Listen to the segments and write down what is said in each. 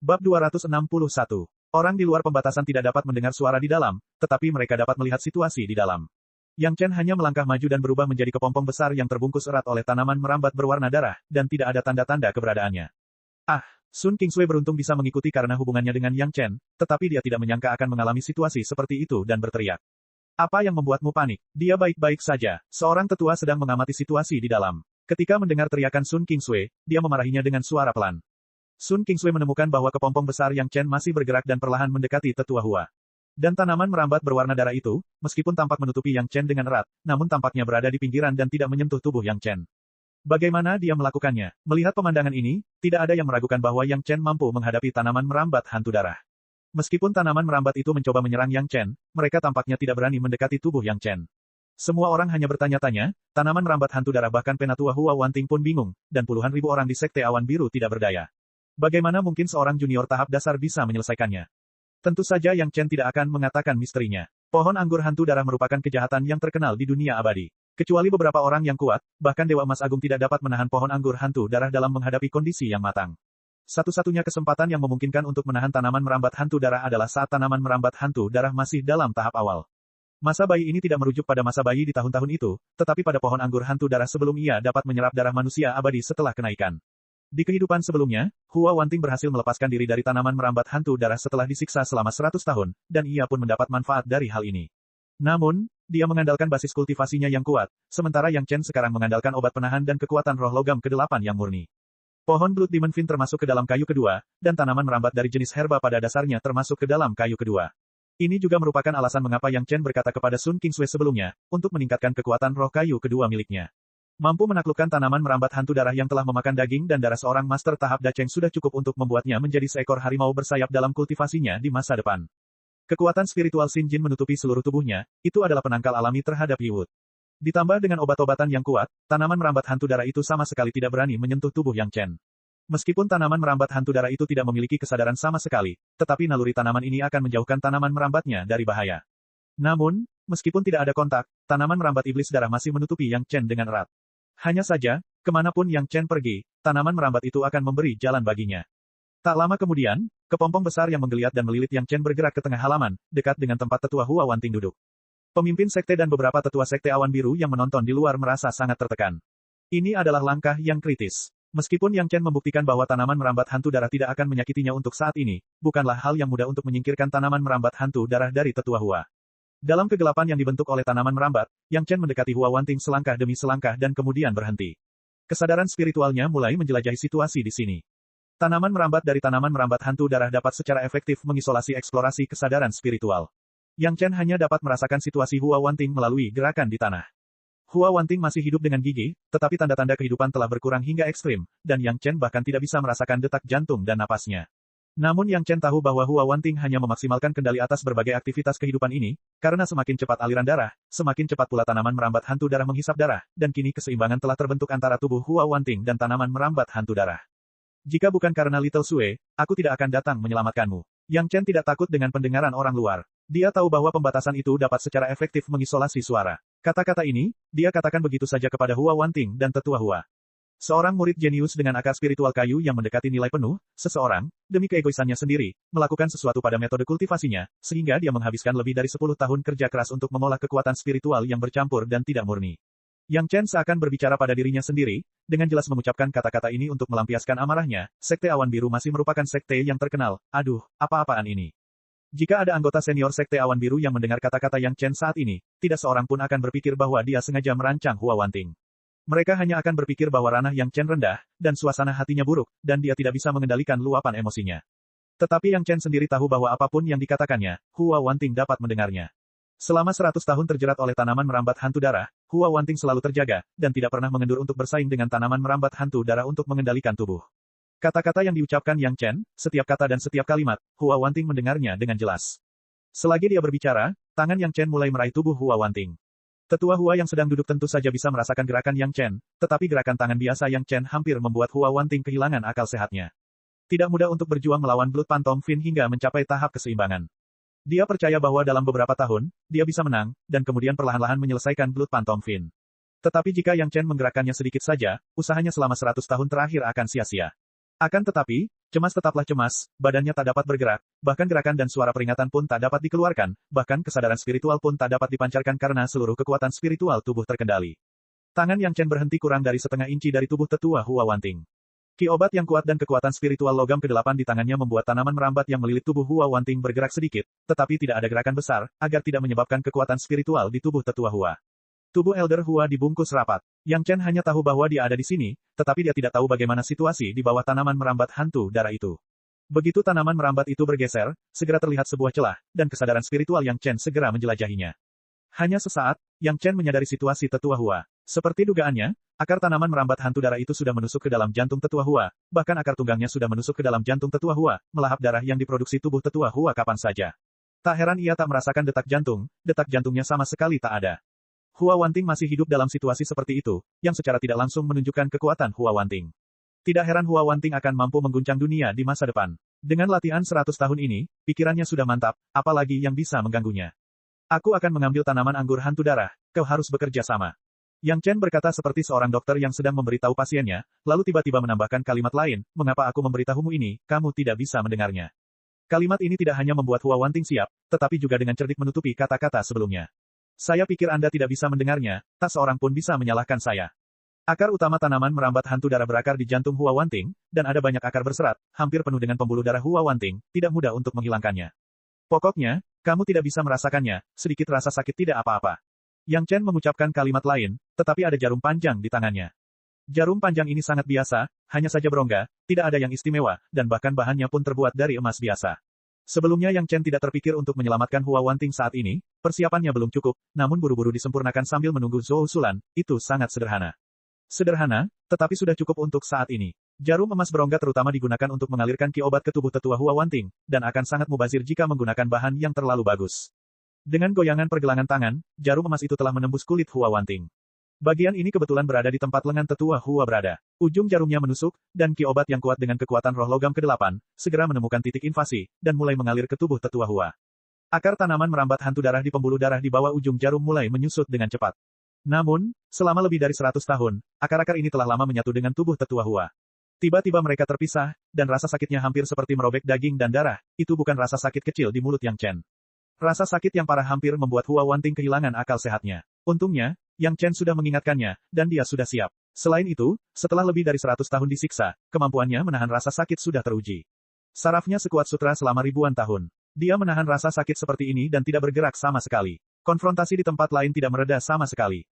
Bab 261. Orang di luar pembatasan tidak dapat mendengar suara di dalam, tetapi mereka dapat melihat situasi di dalam. Yang Chen hanya melangkah maju dan berubah menjadi kepompong besar yang terbungkus erat oleh tanaman merambat berwarna darah, dan tidak ada tanda-tanda keberadaannya. Ah, Sun Qingsui beruntung bisa mengikuti karena hubungannya dengan Yang Chen, tetapi dia tidak menyangka akan mengalami situasi seperti itu dan berteriak. Apa yang membuatmu panik? Dia baik-baik saja. Seorang tetua sedang mengamati situasi di dalam. Ketika mendengar teriakan Sun Qingsui, dia memarahinya dengan suara pelan. Sun Qingsui menemukan bahwa kepompong besar Yang Chen masih bergerak dan perlahan mendekati tetua Hua. Dan tanaman merambat berwarna darah itu, meskipun tampak menutupi Yang Chen dengan erat, namun tampaknya berada di pinggiran dan tidak menyentuh tubuh Yang Chen. Bagaimana dia melakukannya? Melihat pemandangan ini, tidak ada yang meragukan bahwa Yang Chen mampu menghadapi tanaman merambat hantu darah. Meskipun tanaman merambat itu mencoba menyerang Yang Chen, mereka tampaknya tidak berani mendekati tubuh Yang Chen. Semua orang hanya bertanya-tanya, tanaman merambat hantu darah bahkan Penatua Hua Wanting pun bingung, dan puluhan ribu orang di Sekte Awan Biru tidak berdaya. Bagaimana mungkin seorang junior tahap dasar bisa menyelesaikannya? Tentu saja Yang Chen tidak akan mengatakan misterinya. Pohon anggur hantu darah merupakan kejahatan yang terkenal di dunia abadi. Kecuali beberapa orang yang kuat, bahkan Dewa Emas Agung tidak dapat menahan pohon anggur hantu darah dalam menghadapi kondisi yang matang. Satu-satunya kesempatan yang memungkinkan untuk menahan tanaman merambat hantu darah adalah saat tanaman merambat hantu darah masih dalam tahap awal. Masa bayi ini tidak merujuk pada masa bayi di tahun-tahun itu, tetapi pada pohon anggur hantu darah sebelum ia dapat menyerap darah manusia abadi setelah kenaikan. Di kehidupan sebelumnya, Hua Wanting berhasil melepaskan diri dari tanaman merambat hantu darah setelah disiksa selama 100 tahun, dan ia pun mendapat manfaat dari hal ini. Namun, dia mengandalkan basis kultivasinya yang kuat, sementara Yang Chen sekarang mengandalkan obat penahan dan kekuatan roh logam ke-8 yang murni. Pohon Blood Demon Fin termasuk ke dalam kayu kedua, dan tanaman merambat dari jenis herba pada dasarnya termasuk ke dalam kayu kedua. Ini juga merupakan alasan mengapa Yang Chen berkata kepada Sun Qingsui sebelumnya, untuk meningkatkan kekuatan roh kayu kedua miliknya. Mampu menaklukkan tanaman merambat hantu darah yang telah memakan daging dan darah seorang master tahap Dacheng sudah cukup untuk membuatnya menjadi seekor harimau bersayap dalam kultivasinya di masa depan. Kekuatan spiritual Xin Jin menutupi seluruh tubuhnya, itu adalah penangkal alami terhadap Yiwut. Ditambah dengan obat-obatan yang kuat, tanaman merambat hantu darah itu sama sekali tidak berani menyentuh tubuh Yang Chen. Meskipun tanaman merambat hantu darah itu tidak memiliki kesadaran sama sekali, tetapi naluri tanaman ini akan menjauhkan tanaman merambatnya dari bahaya. Namun, meskipun tidak ada kontak, tanaman merambat iblis darah masih menutupi Yang Chen dengan erat. Hanya saja, kemanapun Yang Chen pergi, tanaman merambat itu akan memberi jalan baginya. Tak lama kemudian, kepompong besar yang menggeliat dan melilit Yang Chen bergerak ke tengah halaman, dekat dengan tempat tetua Hua Wanting duduk. Pemimpin sekte dan beberapa tetua sekte awan biru yang menonton di luar merasa sangat tertekan. Ini adalah langkah yang kritis. Meskipun Yang Chen membuktikan bahwa tanaman merambat hantu darah tidak akan menyakitinya untuk saat ini, bukanlah hal yang mudah untuk menyingkirkan tanaman merambat hantu darah dari tetua Hua. Dalam kegelapan yang dibentuk oleh tanaman merambat, Yang Chen mendekati Hua Wanting selangkah demi selangkah dan kemudian berhenti. Kesadaran spiritualnya mulai menjelajahi situasi di sini. Tanaman merambat dari tanaman merambat hantu darah dapat secara efektif mengisolasi eksplorasi kesadaran spiritual. Yang Chen hanya dapat merasakan situasi Hua Wanting melalui gerakan di tanah. Hua Wanting masih hidup dengan gigi, tetapi tanda-tanda kehidupan telah berkurang hingga ekstrim, dan Yang Chen bahkan tidak bisa merasakan detak jantung dan napasnya. Namun Yang Chen tahu bahwa Hua Wanting hanya memaksimalkan kendali atas berbagai aktivitas kehidupan ini, karena semakin cepat aliran darah, semakin cepat pula tanaman merambat hantu darah menghisap darah, dan kini keseimbangan telah terbentuk antara tubuh Hua Wanting dan tanaman merambat hantu darah. Jika bukan karena Little Sue, aku tidak akan datang menyelamatkanmu. Yang Chen tidak takut dengan pendengaran orang luar. Dia tahu bahwa pembatasan itu dapat secara efektif mengisolasi suara. Kata-kata ini, dia katakan begitu saja kepada Hua Wanting dan tetua Hua. Seorang murid jenius dengan akar spiritual kayu yang mendekati nilai penuh, seseorang, demi keegoisannya sendiri, melakukan sesuatu pada metode kultivasinya, sehingga dia menghabiskan lebih dari 10 tahun kerja keras untuk mengolah kekuatan spiritual yang bercampur dan tidak murni. Yang Chen seakan berbicara pada dirinya sendiri, dengan jelas mengucapkan kata-kata ini untuk melampiaskan amarahnya, Sekte Awan Biru masih merupakan sekte yang terkenal, aduh, apa-apaan ini. Jika ada anggota senior Sekte Awan Biru yang mendengar kata-kata Yang Chen saat ini, tidak seorang pun akan berpikir bahwa dia sengaja merancang Hua Wanting. Mereka hanya akan berpikir bahwa ranah Yang Chen rendah, dan suasana hatinya buruk, dan dia tidak bisa mengendalikan luapan emosinya. Tetapi Yang Chen sendiri tahu bahwa apapun yang dikatakannya, Hua Wanting dapat mendengarnya. Selama 100 tahun terjerat oleh tanaman merambat hantu darah, Hua Wanting selalu terjaga, dan tidak pernah mengendur untuk bersaing dengan tanaman merambat hantu darah untuk mengendalikan tubuh. Kata-kata yang diucapkan Yang Chen, setiap kata dan setiap kalimat, Hua Wanting mendengarnya dengan jelas. Selagi dia berbicara, tangan Yang Chen mulai meraih tubuh Hua Wanting. Tetua Hua yang sedang duduk tentu saja bisa merasakan gerakan Yang Chen, tetapi gerakan tangan biasa Yang Chen hampir membuat Hua Wanting kehilangan akal sehatnya. Tidak mudah untuk berjuang melawan Blood Phantom Fin hingga mencapai tahap keseimbangan. Dia percaya bahwa dalam beberapa tahun, dia bisa menang, dan kemudian perlahan-lahan menyelesaikan Blood Phantom Fin. Tetapi jika Yang Chen menggerakkannya sedikit saja, usahanya selama 100 tahun terakhir akan sia-sia. Akan tetapi, Cemas tetaplah cemas, badannya tak dapat bergerak, bahkan gerakan dan suara peringatan pun tak dapat dikeluarkan, bahkan kesadaran spiritual pun tak dapat dipancarkan karena seluruh kekuatan spiritual tubuh terkendali. Tangan Yang Chen berhenti kurang dari setengah inci dari tubuh tetua Hua Wanting. Ki obat yang kuat dan kekuatan spiritual logam ke-8 di tangannya membuat tanaman merambat yang melilit tubuh Hua Wanting bergerak sedikit, tetapi tidak ada gerakan besar, agar tidak menyebabkan kekuatan spiritual di tubuh tetua Hua. Tubuh Elder Hua dibungkus rapat. Yang Chen hanya tahu bahwa dia ada di sini, tetapi dia tidak tahu bagaimana situasi di bawah tanaman merambat hantu darah itu. Begitu tanaman merambat itu bergeser, segera terlihat sebuah celah, dan kesadaran spiritual Yang Chen segera menjelajahinya. Hanya sesaat, Yang Chen menyadari situasi tetua Hua. Seperti dugaannya, akar tanaman merambat hantu darah itu sudah menusuk ke dalam jantung tetua Hua, bahkan akar tunggangnya sudah menusuk ke dalam jantung tetua Hua, melahap darah yang diproduksi tubuh tetua Hua kapan saja. Tak heran ia tak merasakan detak jantungnya sama sekali tak ada. Hua Wanting masih hidup dalam situasi seperti itu, yang secara tidak langsung menunjukkan kekuatan Hua Wanting. Tidak heran Hua Wanting akan mampu mengguncang dunia di masa depan. Dengan latihan 100 tahun ini, pikirannya sudah mantap, apalagi yang bisa mengganggunya. Aku akan mengambil tanaman anggur hantu darah, kau harus bekerja sama. Yang Chen berkata seperti seorang dokter yang sedang memberitahu pasiennya, lalu tiba-tiba menambahkan kalimat lain, mengapa aku memberitahumu ini, kamu tidak bisa mendengarnya. Kalimat ini tidak hanya membuat Hua Wanting siap, tetapi juga dengan cerdik menutupi kata-kata sebelumnya. Saya pikir Anda tidak bisa mendengarnya, tak seorang pun bisa menyalahkan saya. Akar utama tanaman merambat hantu darah berakar di jantung Hua Wanting, dan ada banyak akar berserat, hampir penuh dengan pembuluh darah Hua Wanting, tidak mudah untuk menghilangkannya. Pokoknya, kamu tidak bisa merasakannya, sedikit rasa sakit tidak apa-apa. Yang Chen mengucapkan kalimat lain, tetapi ada jarum panjang di tangannya. Jarum panjang ini sangat biasa, hanya saja berongga, tidak ada yang istimewa, dan bahkan bahannya pun terbuat dari emas biasa. Sebelumnya Yang Chen tidak terpikir untuk menyelamatkan Hua Wanting saat ini, persiapannya belum cukup, namun buru-buru disempurnakan sambil menunggu Zhou Usulan, itu sangat sederhana. Sederhana, tetapi sudah cukup untuk saat ini. Jarum emas berongga terutama digunakan untuk mengalirkan ki obat ke tubuh tetua Hua Wanting, dan akan sangat mubazir jika menggunakan bahan yang terlalu bagus. Dengan goyangan pergelangan tangan, jarum emas itu telah menembus kulit Hua Wanting. Bagian ini kebetulan berada di tempat lengan tetua Hua berada. Ujung jarumnya menusuk, dan ki obat yang kuat dengan kekuatan roh logam ke-8, segera menemukan titik invasi, dan mulai mengalir ke tubuh tetua Hua. Akar tanaman merambat hantu darah di pembuluh darah di bawah ujung jarum mulai menyusut dengan cepat. Namun, selama lebih dari 100 tahun, akar-akar ini telah lama menyatu dengan tubuh tetua Hua. Tiba-tiba mereka terpisah, dan rasa sakitnya hampir seperti merobek daging dan darah, itu bukan rasa sakit kecil di mulut Yang Chen. Rasa sakit yang parah hampir membuat Hua Wanting kehilangan akal sehatnya. Untungnya, Yang Chen sudah mengingatkannya, dan dia sudah siap. Selain itu, setelah lebih dari 100 tahun disiksa, kemampuannya menahan rasa sakit sudah teruji. Sarafnya sekuat sutra selama ribuan tahun. Dia menahan rasa sakit seperti ini dan tidak bergerak sama sekali. Konfrontasi di tempat lain tidak mereda sama sekali.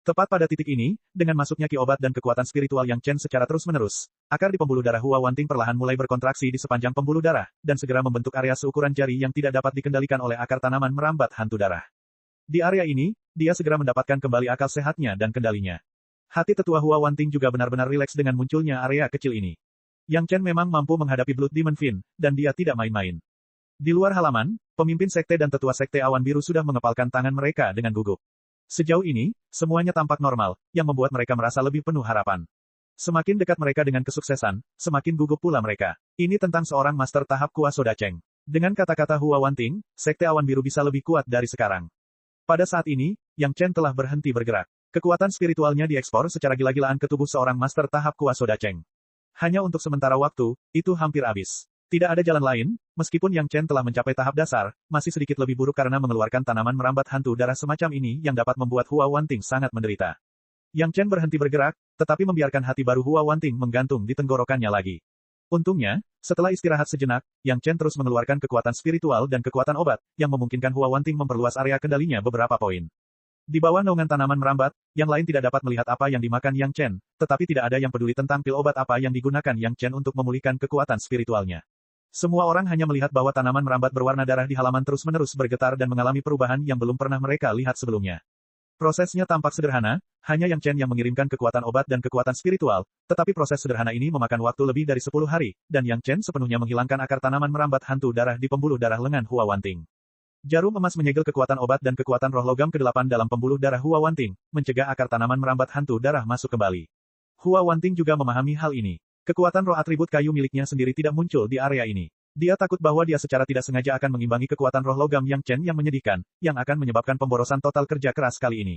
Tepat pada titik ini, dengan masuknya ki obat dan kekuatan spiritual Yang Chen secara terus-menerus, akar di pembuluh darah Hua Wanting perlahan mulai berkontraksi di sepanjang pembuluh darah, dan segera membentuk area seukuran jari yang tidak dapat dikendalikan oleh akar tanaman merambat hantu darah. Di area ini, dia segera mendapatkan kembali akal sehatnya dan kendalinya. Hati tetua Hua Wanting juga benar-benar rileks dengan munculnya area kecil ini. Yang Chen memang mampu menghadapi Blood Demon Fin, dan dia tidak main-main. Di luar halaman, pemimpin sekte dan tetua sekte awan biru sudah mengepalkan tangan mereka dengan gugup. Sejauh ini, semuanya tampak normal, yang membuat mereka merasa lebih penuh harapan. Semakin dekat mereka dengan kesuksesan, semakin gugup pula mereka. Ini tentang seorang master tahap kuas Soda Cheng. Dengan kata-kata Hua Wanting, sekte awan biru bisa lebih kuat dari sekarang. Pada saat ini, Yang Chen telah berhenti bergerak. Kekuatan spiritualnya diekspor secara gila-gilaan ke tubuh seorang master tahap kuas Soda Cheng. Hanya untuk sementara waktu, itu hampir habis. Tidak ada jalan lain, meskipun Yang Chen telah mencapai tahap dasar, masih sedikit lebih buruk karena mengeluarkan tanaman merambat hantu darah semacam ini yang dapat membuat Hua Wanting sangat menderita. Yang Chen berhenti bergerak, tetapi membiarkan hati baru Hua Wanting menggantung di tenggorokannya lagi. Untungnya, setelah istirahat sejenak, Yang Chen terus mengeluarkan kekuatan spiritual dan kekuatan obat, yang memungkinkan Hua Wanting memperluas area kendalinya beberapa poin. Di bawah naungan tanaman merambat, yang lain tidak dapat melihat apa yang dimakan Yang Chen, tetapi tidak ada yang peduli tentang pil obat apa yang digunakan Yang Chen untuk memulihkan kekuatan spiritualnya. Semua orang hanya melihat bahwa tanaman merambat berwarna darah di halaman terus-menerus bergetar dan mengalami perubahan yang belum pernah mereka lihat sebelumnya. Prosesnya tampak sederhana, hanya Yang Chen yang mengirimkan kekuatan obat dan kekuatan spiritual, tetapi proses sederhana ini memakan waktu lebih dari 10 hari, dan Yang Chen sepenuhnya menghilangkan akar tanaman merambat hantu darah di pembuluh darah lengan Hua Wanting. Jarum emas menyegel kekuatan obat dan kekuatan roh logam ke-8 dalam pembuluh darah Hua Wanting, mencegah akar tanaman merambat hantu darah masuk kembali. Hua Wanting juga memahami hal ini. Kekuatan roh atribut kayu miliknya sendiri tidak muncul di area ini. Dia takut bahwa dia secara tidak sengaja akan mengimbangi kekuatan roh logam Yang Chen yang menyedihkan, yang akan menyebabkan pemborosan total kerja keras kali ini.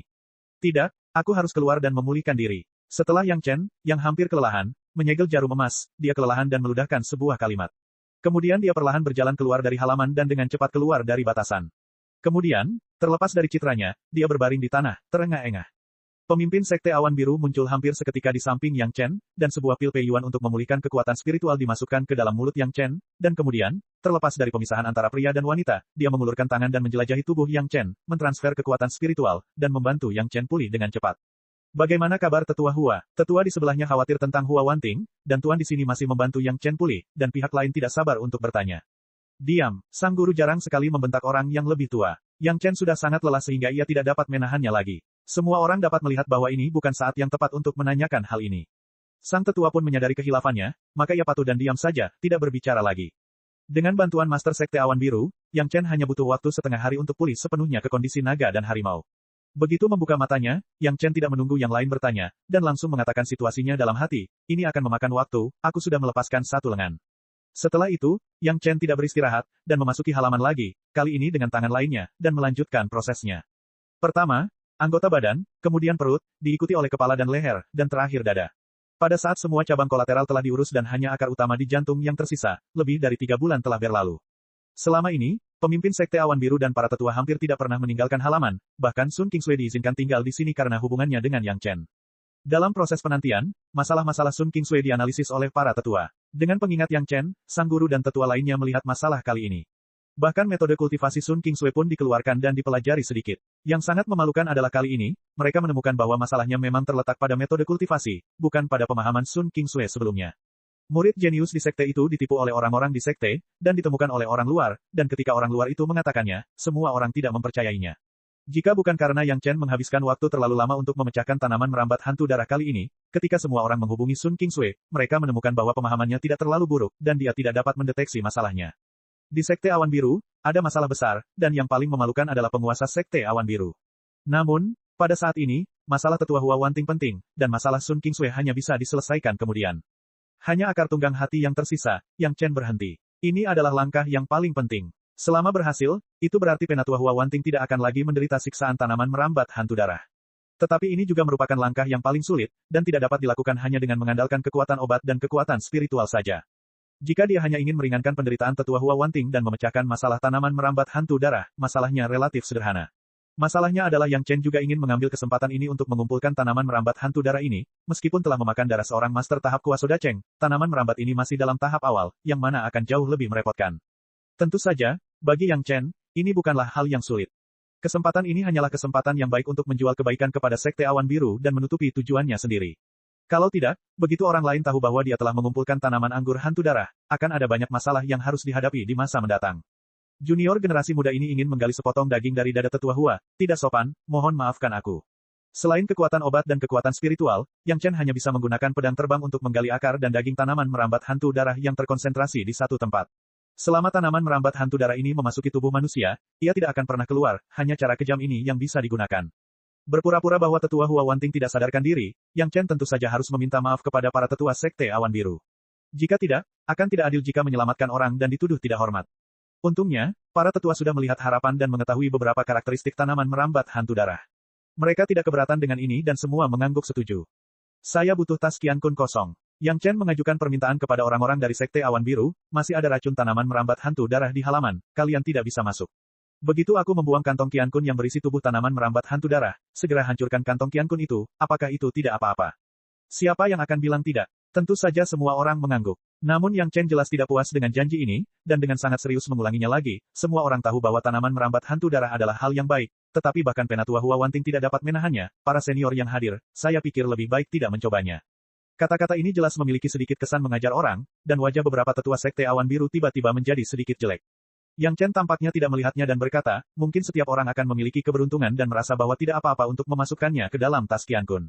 Tidak, aku harus keluar dan memulihkan diri. Setelah Yang Chen, yang hampir kelelahan, menyegel jarum emas, dia kelelahan dan meludahkan sebuah kalimat. Kemudian dia perlahan berjalan keluar dari halaman dan dengan cepat keluar dari batasan. Kemudian, terlepas dari citranya, dia berbaring di tanah, terengah-engah. Pemimpin Sekte Awan Biru muncul hampir seketika di samping Yang Chen, dan sebuah pil Peiyuan untuk memulihkan kekuatan spiritual dimasukkan ke dalam mulut Yang Chen, dan kemudian, terlepas dari pemisahan antara pria dan wanita, dia mengulurkan tangan dan menjelajahi tubuh Yang Chen, mentransfer kekuatan spiritual, dan membantu Yang Chen pulih dengan cepat. Bagaimana kabar Tetua Hua? Tetua di sebelahnya khawatir tentang Hua Wanting, dan Tuan di sini masih membantu Yang Chen pulih, dan pihak lain tidak sabar untuk bertanya. Diam, sang guru jarang sekali membentak orang yang lebih tua. Yang Chen sudah sangat lelah sehingga ia tidak dapat menahannya lagi. Semua orang dapat melihat bahwa ini bukan saat yang tepat untuk menanyakan hal ini. Sang tetua pun menyadari kehilafannya, maka ia patuh dan diam saja, tidak berbicara lagi. Dengan bantuan Master Sekte Awan Biru, Yang Chen hanya butuh waktu setengah hari untuk pulih sepenuhnya ke kondisi naga dan harimau. Begitu membuka matanya, Yang Chen tidak menunggu yang lain bertanya, dan langsung mengatakan situasinya dalam hati, ini akan memakan waktu, aku sudah melepaskan satu lengan. Setelah itu, Yang Chen tidak beristirahat, dan memasuki halaman lagi, kali ini dengan tangan lainnya, dan melanjutkan prosesnya. Pertama, anggota badan, kemudian perut, diikuti oleh kepala dan leher, dan terakhir dada. Pada saat semua cabang kolateral telah diurus dan hanya akar utama di jantung yang tersisa, lebih dari 3 bulan telah berlalu. Selama ini, pemimpin Sekte Awan Biru dan para tetua hampir tidak pernah meninggalkan halaman, bahkan Sun Qingsui diizinkan tinggal di sini karena hubungannya dengan Yang Chen. Dalam proses penantian, masalah-masalah Sun Qingsui dianalisis oleh para tetua. Dengan pengingat Yang Chen, sang guru dan tetua lainnya melihat masalah kali ini. Bahkan metode kultivasi Sun Qingsui pun dikeluarkan dan dipelajari sedikit. Yang sangat memalukan adalah kali ini, mereka menemukan bahwa masalahnya memang terletak pada metode kultivasi, bukan pada pemahaman Sun Qingsui sebelumnya. Murid jenius di sekte itu ditipu oleh orang-orang di sekte, dan ditemukan oleh orang luar, dan ketika orang luar itu mengatakannya, semua orang tidak mempercayainya. Jika bukan karena Yang Chen menghabiskan waktu terlalu lama untuk memecahkan tanaman merambat hantu darah kali ini, ketika semua orang menghubungi Sun Qingsui, mereka menemukan bahwa pemahamannya tidak terlalu buruk, dan dia tidak dapat mendeteksi masalahnya. Di Sekte Awan Biru, ada masalah besar, dan yang paling memalukan adalah penguasa Sekte Awan Biru. Namun, pada saat ini, masalah Tetua Hua Wanting penting, dan masalah Sun Qingsui hanya bisa diselesaikan kemudian. Hanya akar tunggang hati yang tersisa, Yang Chen berhenti. Ini adalah langkah yang paling penting. Selama berhasil, itu berarti Penatua Hua Wanting tidak akan lagi menderita siksaan tanaman merambat hantu darah. Tetapi ini juga merupakan langkah yang paling sulit, dan tidak dapat dilakukan hanya dengan mengandalkan kekuatan obat dan kekuatan spiritual saja. Jika dia hanya ingin meringankan penderitaan Tetua Hua Wanting dan memecahkan masalah tanaman merambat hantu darah, masalahnya relatif sederhana. Masalahnya adalah Yang Chen juga ingin mengambil kesempatan ini untuk mengumpulkan tanaman merambat hantu darah ini, meskipun telah memakan darah seorang master tahap kuasa Dacheng, tanaman merambat ini masih dalam tahap awal, yang mana akan jauh lebih merepotkan. Tentu saja, bagi Yang Chen, ini bukanlah hal yang sulit. Kesempatan ini hanyalah kesempatan yang baik untuk menjual kebaikan kepada Sekte Awan Biru dan menutupi tujuannya sendiri. Kalau tidak, begitu orang lain tahu bahwa dia telah mengumpulkan tanaman anggur hantu darah, akan ada banyak masalah yang harus dihadapi di masa mendatang. Junior generasi muda ini ingin menggali sepotong daging dari dada Tetua Hua, tidak sopan, mohon maafkan aku. Selain kekuatan obat dan kekuatan spiritual, Yang Chen hanya bisa menggunakan pedang terbang untuk menggali akar dan daging tanaman merambat hantu darah yang terkonsentrasi di satu tempat. Selama tanaman merambat hantu darah ini memasuki tubuh manusia, ia tidak akan pernah keluar, hanya cara kejam ini yang bisa digunakan. Berpura-pura bahwa Tetua Hua Wanting tidak sadarkan diri, Yang Chen tentu saja harus meminta maaf kepada para tetua Sekte Awan Biru. Jika tidak, akan tidak adil jika menyelamatkan orang dan dituduh tidak hormat. Untungnya, para tetua sudah melihat harapan dan mengetahui beberapa karakteristik tanaman merambat hantu darah. Mereka tidak keberatan dengan ini dan semua mengangguk setuju. Saya butuh tas Qian Kun kosong. Yang Chen mengajukan permintaan kepada orang-orang dari Sekte Awan Biru, masih ada racun tanaman merambat hantu darah di halaman, kalian tidak bisa masuk. Begitu aku membuang kantong Qian Kun yang berisi tubuh tanaman merambat hantu darah, segera hancurkan kantong Qian Kun itu, apakah itu tidak apa-apa? Siapa yang akan bilang tidak? Tentu saja semua orang mengangguk. Namun Yang Chen jelas tidak puas dengan janji ini, dan dengan sangat serius mengulanginya lagi, semua orang tahu bahwa tanaman merambat hantu darah adalah hal yang baik, tetapi bahkan Penatua Hua Wanting tidak dapat menahannya, para senior yang hadir, saya pikir lebih baik tidak mencobanya. Kata-kata ini jelas memiliki sedikit kesan mengajar orang, dan wajah beberapa tetua Sekte Awan Biru tiba-tiba menjadi sedikit jelek. Yang Chen tampaknya tidak melihatnya dan berkata, mungkin setiap orang akan memiliki keberuntungan dan merasa bahwa tidak apa-apa untuk memasukkannya ke dalam tas Qian Kun.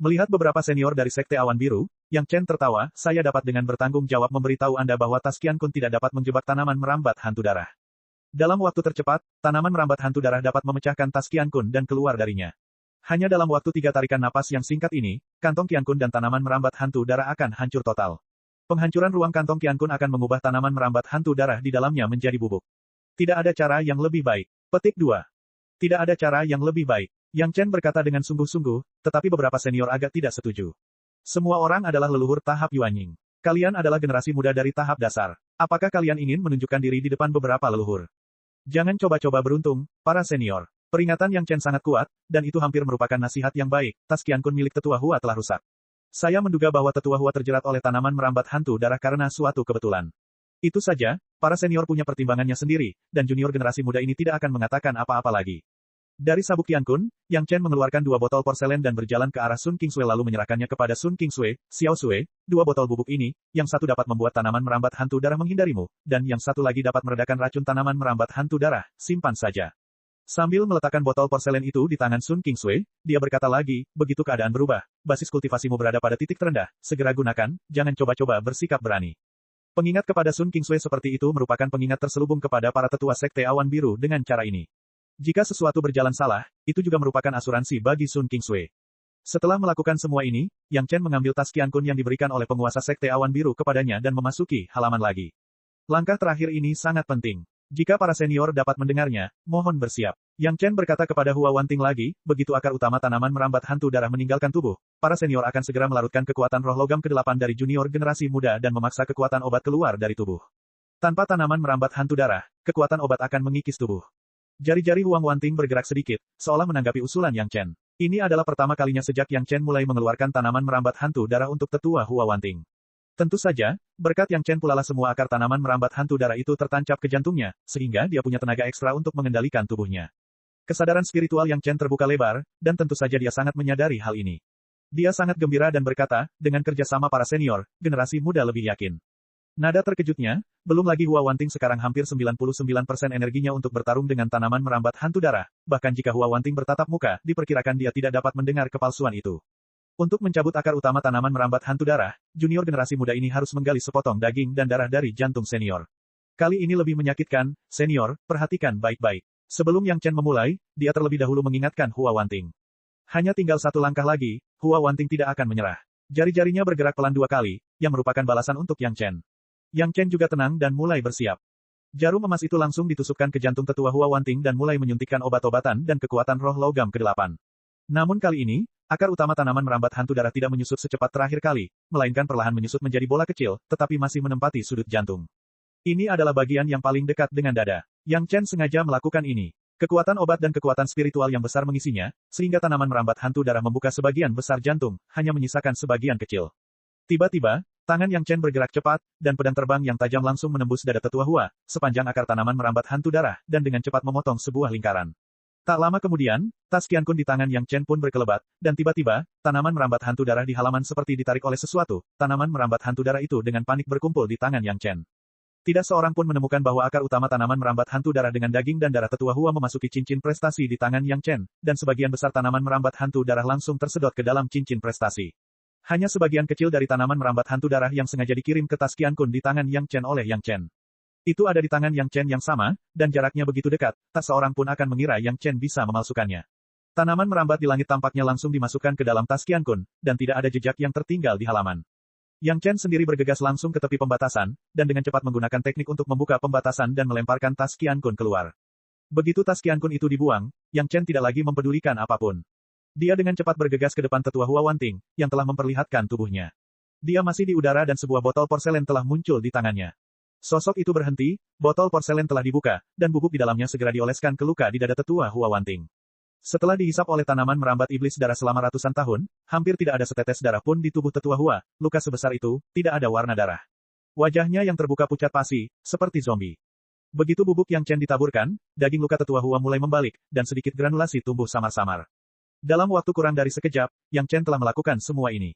Melihat beberapa senior dari Sekte Awan Biru, Yang Chen tertawa, saya dapat dengan bertanggung jawab memberitahu Anda bahwa tas Qian Kun tidak dapat menjebak tanaman merambat hantu darah. Dalam waktu tercepat, tanaman merambat hantu darah dapat memecahkan tas Qian Kun dan keluar darinya. Hanya dalam waktu 3 tarikan napas yang singkat ini, kantong Qian Kun dan tanaman merambat hantu darah akan hancur total. Penghancuran ruang kantong Qian Kun akan mengubah tanaman merambat hantu darah di dalamnya menjadi bubuk. Tidak ada cara yang lebih baik. Petik 2. Tidak ada cara yang lebih baik. Yang Chen berkata dengan sungguh-sungguh, tetapi beberapa senior agak tidak setuju. Semua orang adalah leluhur tahap Yuanying. Kalian adalah generasi muda dari tahap dasar. Apakah kalian ingin menunjukkan diri di depan beberapa leluhur? Jangan coba-coba beruntung, para senior. Peringatan Yang Chen sangat kuat, dan itu hampir merupakan nasihat yang baik. Tas Qiankun milik Tetua Hua telah rusak. Saya menduga bahwa Tetua Hua terjerat oleh tanaman merambat hantu darah karena suatu kebetulan. Itu saja, para senior punya pertimbangannya sendiri, dan junior generasi muda ini tidak akan mengatakan apa-apa lagi. Dari sabuk Qiankun, Yang Chen mengeluarkan 2 botol porselen dan berjalan ke arah Sun Qingsui lalu menyerahkannya kepada Sun Qingsui, Xiao Sui. 2 botol bubuk ini, yang satu dapat membuat tanaman merambat hantu darah menghindarimu, dan yang satu lagi dapat meredakan racun tanaman merambat hantu darah, simpan saja. Sambil meletakkan botol porselen itu di tangan Sun Qingsui, dia berkata lagi, begitu keadaan berubah, basis kultivasimu berada pada titik terendah, segera gunakan, jangan coba-coba bersikap berani. Pengingat kepada Sun Qingsui seperti itu merupakan pengingat terselubung kepada para tetua sekte awan biru dengan cara ini. Jika sesuatu berjalan salah, itu juga merupakan asuransi bagi Sun Qingsui. Setelah melakukan semua ini, Yang Chen mengambil tas Qiankun yang diberikan oleh penguasa sekte awan biru kepadanya dan memasuki halaman lagi. Langkah terakhir ini sangat penting. Jika para senior dapat mendengarnya, mohon bersiap. Yang Chen berkata kepada Hua Wanting lagi, begitu akar utama tanaman merambat hantu darah meninggalkan tubuh, para senior akan segera melarutkan kekuatan roh logam ke-8 dari junior generasi muda dan memaksa kekuatan obat keluar dari tubuh. Tanpa tanaman merambat hantu darah, kekuatan obat akan mengikis tubuh. Jari-jari Huang Wanting bergerak sedikit, seolah menanggapi usulan Yang Chen. Ini adalah pertama kalinya sejak Yang Chen mulai mengeluarkan tanaman merambat hantu darah untuk tetua Hua Wanting. Tentu saja, berkat Yang Chen pulalah semua akar tanaman merambat hantu darah itu tertancap ke jantungnya, sehingga dia punya tenaga ekstra untuk mengendalikan tubuhnya. Kesadaran spiritual Yang Chen terbuka lebar, dan tentu saja dia sangat menyadari hal ini. Dia sangat gembira dan berkata, dengan kerjasama para senior, generasi muda lebih yakin. Nada terkejutnya, belum lagi Hua Wanting sekarang hampir 99% energinya untuk bertarung dengan tanaman merambat hantu darah, bahkan jika Hua Wanting bertatap muka, diperkirakan dia tidak dapat mendengar kepalsuan itu. Untuk mencabut akar utama tanaman merambat hantu darah, junior generasi muda ini harus menggali sepotong daging dan darah dari jantung senior. Kali ini lebih menyakitkan, senior, perhatikan baik-baik. Sebelum Yang Chen memulai, dia terlebih dahulu mengingatkan Hua Wanting. Hanya tinggal satu langkah lagi, Hua Wanting tidak akan menyerah. Jari-jarinya bergerak pelan 2 kali, yang merupakan balasan untuk Yang Chen. Yang Chen juga tenang dan mulai bersiap. Jarum emas itu langsung ditusukkan ke jantung tetua Hua Wanting dan mulai menyuntikkan obat-obatan dan kekuatan roh logam ke-8. Namun kali ini, akar utama tanaman merambat hantu darah tidak menyusut secepat terakhir kali, melainkan perlahan menyusut menjadi bola kecil, tetapi masih menempati sudut jantung. Ini adalah bagian yang paling dekat dengan dada. Yang Chen sengaja melakukan ini. Kekuatan obat dan kekuatan spiritual yang besar mengisinya, sehingga tanaman merambat hantu darah membuka sebagian besar jantung, hanya menyisakan sebagian kecil. Tiba-tiba, tangan Yang Chen bergerak cepat, dan pedang terbang yang tajam langsung menembus dada tetua Hua, sepanjang akar tanaman merambat hantu darah, dan dengan cepat memotong sebuah lingkaran. Tak lama kemudian, tas Qiankun di tangan Yang Chen pun berkelebat, dan tiba-tiba, tanaman merambat hantu darah di halaman seperti ditarik oleh sesuatu, tanaman merambat hantu darah itu dengan panik berkumpul di tangan Yang Chen. Tidak seorang pun menemukan bahwa akar utama tanaman merambat hantu darah dengan daging dan darah tetua Hua memasuki cincin prestasi di tangan Yang Chen, dan sebagian besar tanaman merambat hantu darah langsung tersedot ke dalam cincin prestasi. Hanya sebagian kecil dari tanaman merambat hantu darah yang sengaja dikirim ke tas Qiankun di tangan Yang Chen oleh Yang Chen. Itu ada di tangan Yang Chen yang sama, dan jaraknya begitu dekat, tak seorang pun akan mengira Yang Chen bisa memalsukannya. Tanaman merambat di langit tampaknya langsung dimasukkan ke dalam tas Qiankun, dan tidak ada jejak yang tertinggal di halaman. Yang Chen sendiri bergegas langsung ke tepi pembatasan, dan dengan cepat menggunakan teknik untuk membuka pembatasan dan melemparkan tas Qiankun keluar. Begitu tas Qiankun itu dibuang, Yang Chen tidak lagi mempedulikan apapun. Dia dengan cepat bergegas ke depan tetua Hua Wanting, yang telah memperlihatkan tubuhnya. Dia masih di udara dan sebuah botol porselen telah muncul di tangannya. Sosok itu berhenti, botol porselen telah dibuka, dan bubuk di dalamnya segera dioleskan ke luka di dada tetua Hua Wanting. Setelah dihisap oleh tanaman merambat iblis darah selama ratusan tahun, hampir tidak ada setetes darah pun di tubuh tetua Hua, luka sebesar itu, tidak ada warna darah. Wajahnya yang terbuka pucat pasi, seperti zombie. Begitu bubuk Yang Chen ditaburkan, daging luka tetua Hua mulai membalik, dan sedikit granulasi tumbuh samar-samar. Dalam waktu kurang dari sekejap, Yang Chen telah melakukan semua ini.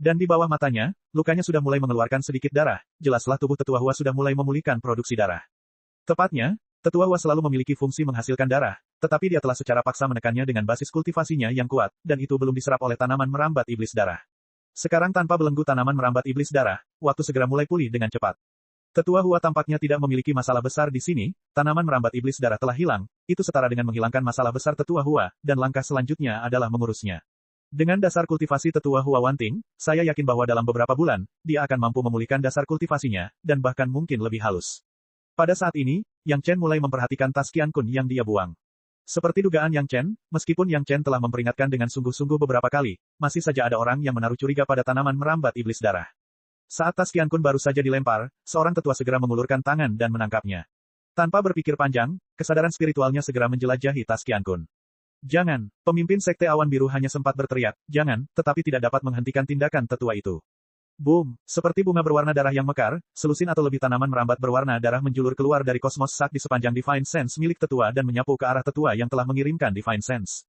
Dan di bawah matanya, lukanya sudah mulai mengeluarkan sedikit darah, jelaslah tubuh tetua Hua sudah mulai memulihkan produksi darah. Tepatnya, tetua Hua selalu memiliki fungsi menghasilkan darah, tetapi dia telah secara paksa menekannya dengan basis kultivasinya yang kuat, dan itu belum diserap oleh tanaman merambat iblis darah. Sekarang tanpa belenggu tanaman merambat iblis darah, waktu segera mulai pulih dengan cepat. Tetua Hua tampaknya tidak memiliki masalah besar di sini, tanaman merambat iblis darah telah hilang, itu setara dengan menghilangkan masalah besar tetua Hua, dan langkah selanjutnya adalah mengurusnya. Dengan dasar kultivasi tetua Hua Wanting, saya yakin bahwa dalam beberapa bulan, dia akan mampu memulihkan dasar kultivasinya, dan bahkan mungkin lebih halus. Pada saat ini, Yang Chen mulai memperhatikan tas Qiankun yang dia buang. Seperti dugaan Yang Chen, meskipun Yang Chen telah memperingatkan dengan sungguh-sungguh beberapa kali, masih saja ada orang yang menaruh curiga pada tanaman merambat iblis darah. Saat tas Qiankun baru saja dilempar, seorang tetua segera mengulurkan tangan dan menangkapnya. Tanpa berpikir panjang, kesadaran spiritualnya segera menjelajahi tas Qiankun. Jangan, pemimpin Sekte Awan Biru hanya sempat berteriak, jangan, tetapi tidak dapat menghentikan tindakan tetua itu. Boom, seperti bunga berwarna darah yang mekar, selusin atau lebih tanaman merambat berwarna darah menjulur keluar dari kosmos sak di sepanjang Divine Sense milik tetua dan menyapu ke arah tetua yang telah mengirimkan Divine Sense.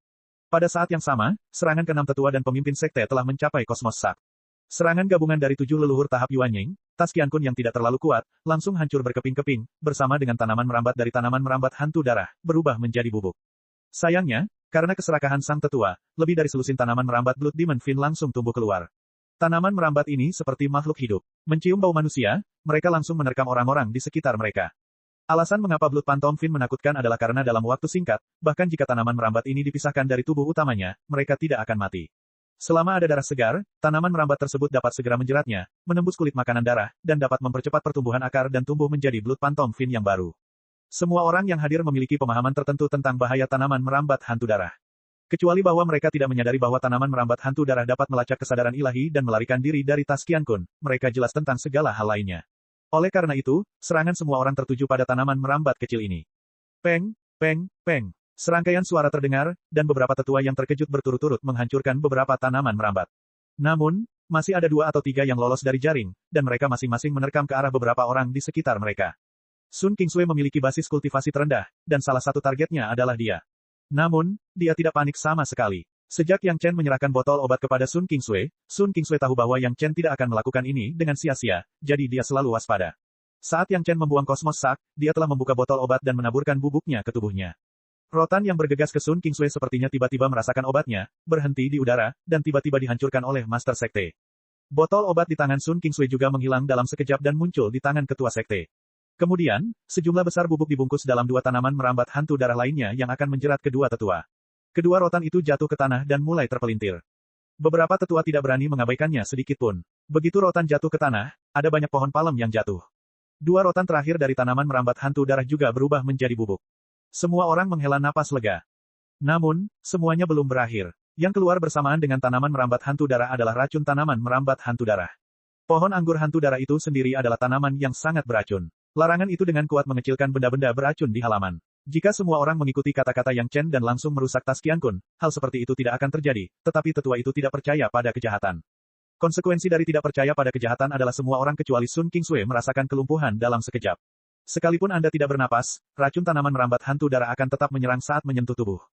Pada saat yang sama, serangan keenam tetua dan pemimpin sekte telah mencapai kosmos sak. Serangan gabungan dari 7 leluhur tahap Yuanying, tas Qiankun yang tidak terlalu kuat, langsung hancur berkeping-keping, bersama dengan tanaman merambat dari tanaman merambat hantu darah, berubah menjadi bubuk. Sayangnya, karena keserakahan sang tetua, lebih dari selusin tanaman merambat Blood Demon Fin langsung tumbuh keluar. Tanaman merambat ini seperti makhluk hidup. Mencium bau manusia, mereka langsung menerkam orang-orang di sekitar mereka. Alasan mengapa Blood Phantom Fin menakutkan adalah karena dalam waktu singkat, bahkan jika tanaman merambat ini dipisahkan dari tubuh utamanya, mereka tidak akan mati. Selama ada darah segar, tanaman merambat tersebut dapat segera menjeratnya, menembus kulit makanan darah, dan dapat mempercepat pertumbuhan akar dan tumbuh menjadi Blood Phantom Fin yang baru. Semua orang yang hadir memiliki pemahaman tertentu tentang bahaya tanaman merambat hantu darah. Kecuali bahwa mereka tidak menyadari bahwa tanaman merambat hantu darah dapat melacak kesadaran ilahi dan melarikan diri dari tas Qiankun, mereka jelas tentang segala hal lainnya. Oleh karena itu, serangan semua orang tertuju pada tanaman merambat kecil ini. Peng, peng, peng. Serangkaian suara terdengar, dan beberapa tetua yang terkejut berturut-turut menghancurkan beberapa tanaman merambat. Namun, masih ada 2 atau 3 yang lolos dari jaring, dan mereka masing-masing menerkam ke arah beberapa orang di sekitar mereka. Sun Qingsui memiliki basis kultivasi terendah, dan salah satu targetnya adalah dia. Namun, dia tidak panik sama sekali. Sejak Yang Chen menyerahkan botol obat kepada Sun Qingsui tahu bahwa Yang Chen tidak akan melakukan ini dengan sia-sia, jadi dia selalu waspada. Saat Yang Chen membuang kosmos sak, dia telah membuka botol obat dan menaburkan bubuknya ke tubuhnya. Rotan yang bergegas ke Sun Qingsui sepertinya tiba-tiba merasakan obatnya, berhenti di udara, dan tiba-tiba dihancurkan oleh Master Sekte. Botol obat di tangan Sun Qingsui juga menghilang dalam sekejap dan muncul di tangan ketua sekte. Kemudian, sejumlah besar bubuk dibungkus dalam 2 tanaman merambat hantu darah lainnya yang akan menjerat kedua tetua. Kedua rotan itu jatuh ke tanah dan mulai terpelintir. Beberapa tetua tidak berani mengabaikannya sedikitpun. Begitu rotan jatuh ke tanah, ada banyak pohon palem yang jatuh. 2 rotan terakhir dari tanaman merambat hantu darah juga berubah menjadi bubuk. Semua orang menghela napas lega. Namun, semuanya belum berakhir. Yang keluar bersamaan dengan tanaman merambat hantu darah adalah racun tanaman merambat hantu darah. Pohon anggur hantu darah itu sendiri adalah tanaman yang sangat beracun. Larangan itu dengan kuat mengecilkan benda-benda beracun di halaman. Jika semua orang mengikuti kata-kata Yang Chen dan langsung merusak tas Qiankun, hal seperti itu tidak akan terjadi, tetapi tetua itu tidak percaya pada kejahatan. Konsekuensi dari tidak percaya pada kejahatan adalah semua orang kecuali Sun Qingsui merasakan kelumpuhan dalam sekejap. Sekalipun Anda tidak bernapas, racun tanaman merambat hantu darah akan tetap menyerang saat menyentuh tubuh.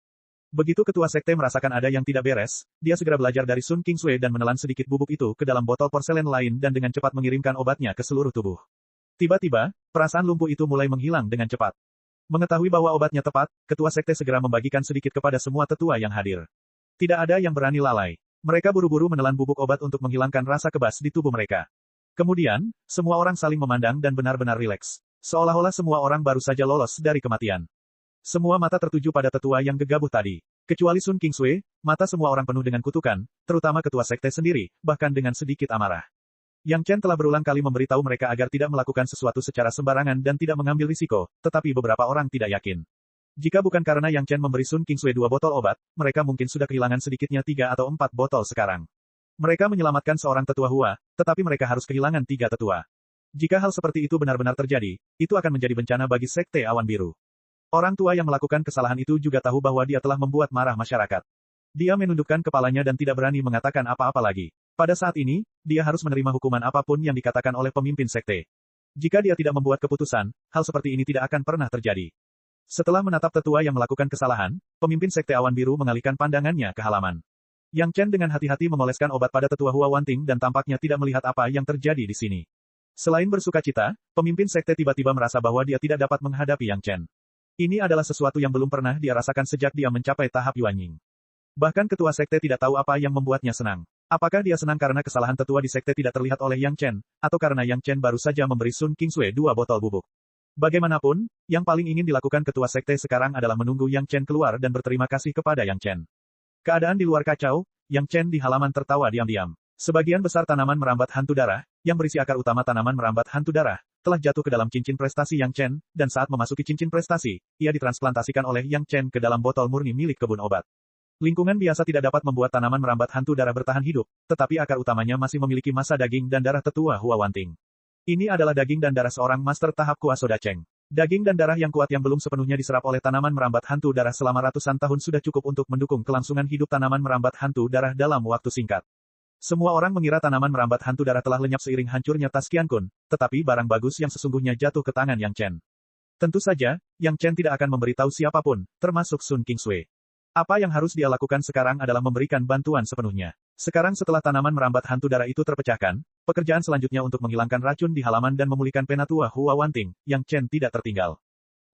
Begitu ketua sekte merasakan ada yang tidak beres, dia segera belajar dari Sun Qingsui dan menelan sedikit bubuk itu ke dalam botol porselen lain dan dengan cepat mengirimkan obatnya ke seluruh tubuh. Tiba-tiba, perasaan lumpuh itu mulai menghilang dengan cepat. Mengetahui bahwa obatnya tepat, ketua sekte segera membagikan sedikit kepada semua tetua yang hadir. Tidak ada yang berani lalai. Mereka buru-buru menelan bubuk obat untuk menghilangkan rasa kebas di tubuh mereka. Kemudian, semua orang saling memandang dan benar-benar rileks. Seolah-olah semua orang baru saja lolos dari kematian. Semua mata tertuju pada tetua yang gegabah tadi. Kecuali Sun Qingsui, mata semua orang penuh dengan kutukan, terutama ketua sekte sendiri, bahkan dengan sedikit amarah. Yang Chen telah berulang kali memberitahu mereka agar tidak melakukan sesuatu secara sembarangan dan tidak mengambil risiko, tetapi beberapa orang tidak yakin. Jika bukan karena Yang Chen memberi Sun Qingsui 2 botol obat, mereka mungkin sudah kehilangan sedikitnya 3 atau 4 botol sekarang. Mereka menyelamatkan seorang tetua Hua, tetapi mereka harus kehilangan 3 tetua. Jika hal seperti itu benar-benar terjadi, itu akan menjadi bencana bagi Sekte Awan Biru. Orang tua yang melakukan kesalahan itu juga tahu bahwa dia telah membuat marah masyarakat. Dia menundukkan kepalanya dan tidak berani mengatakan apa-apa lagi. Pada saat ini, dia harus menerima hukuman apapun yang dikatakan oleh pemimpin sekte. Jika dia tidak membuat keputusan, hal seperti ini tidak akan pernah terjadi. Setelah menatap tetua yang melakukan kesalahan, pemimpin Sekte Awan Biru mengalihkan pandangannya ke halaman. Yang Chen dengan hati-hati memoleskan obat pada tetua Hua Wanting dan tampaknya tidak melihat apa yang terjadi di sini. Selain bersukacita, pemimpin sekte tiba-tiba merasa bahwa dia tidak dapat menghadapi Yang Chen. Ini adalah sesuatu yang belum pernah dia rasakan sejak dia mencapai tahap Yuanying. Bahkan ketua sekte tidak tahu apa yang membuatnya senang. Apakah dia senang karena kesalahan tetua di sekte tidak terlihat oleh Yang Chen, atau karena Yang Chen baru saja memberi Sun Qingsui 2 botol bubuk. Bagaimanapun, yang paling ingin dilakukan ketua sekte sekarang adalah menunggu Yang Chen keluar dan berterima kasih kepada Yang Chen. Keadaan di luar kacau, Yang Chen di halaman tertawa diam-diam. Sebagian besar tanaman merambat hantu darah, yang berisi akar utama tanaman merambat hantu darah, telah jatuh ke dalam cincin prestasi Yang Chen, dan saat memasuki cincin prestasi, ia ditransplantasikan oleh Yang Chen ke dalam botol murni milik kebun obat. Lingkungan biasa tidak dapat membuat tanaman merambat hantu darah bertahan hidup, tetapi akar utamanya masih memiliki massa daging dan darah tetua Hua Wanting. Ini adalah daging dan darah seorang master tahap kuasa Dacheng. Daging dan darah yang kuat yang belum sepenuhnya diserap oleh tanaman merambat hantu darah selama ratusan tahun sudah cukup untuk mendukung kelangsungan hidup tanaman merambat hantu darah dalam waktu singkat. Semua orang mengira tanaman merambat hantu darah telah lenyap seiring hancurnya tas Qian Kun, tetapi barang bagus yang sesungguhnya jatuh ke tangan Yang Chen. Tentu saja, Yang Chen tidak akan memberitahu siapapun, termasuk Sun Qingsui. Apa yang harus dia lakukan sekarang adalah memberikan bantuan sepenuhnya. Sekarang setelah tanaman merambat hantu darah itu terpecahkan, pekerjaan selanjutnya untuk menghilangkan racun di halaman dan memulihkan penatua Hua Wanting, Yang Chen tidak tertinggal.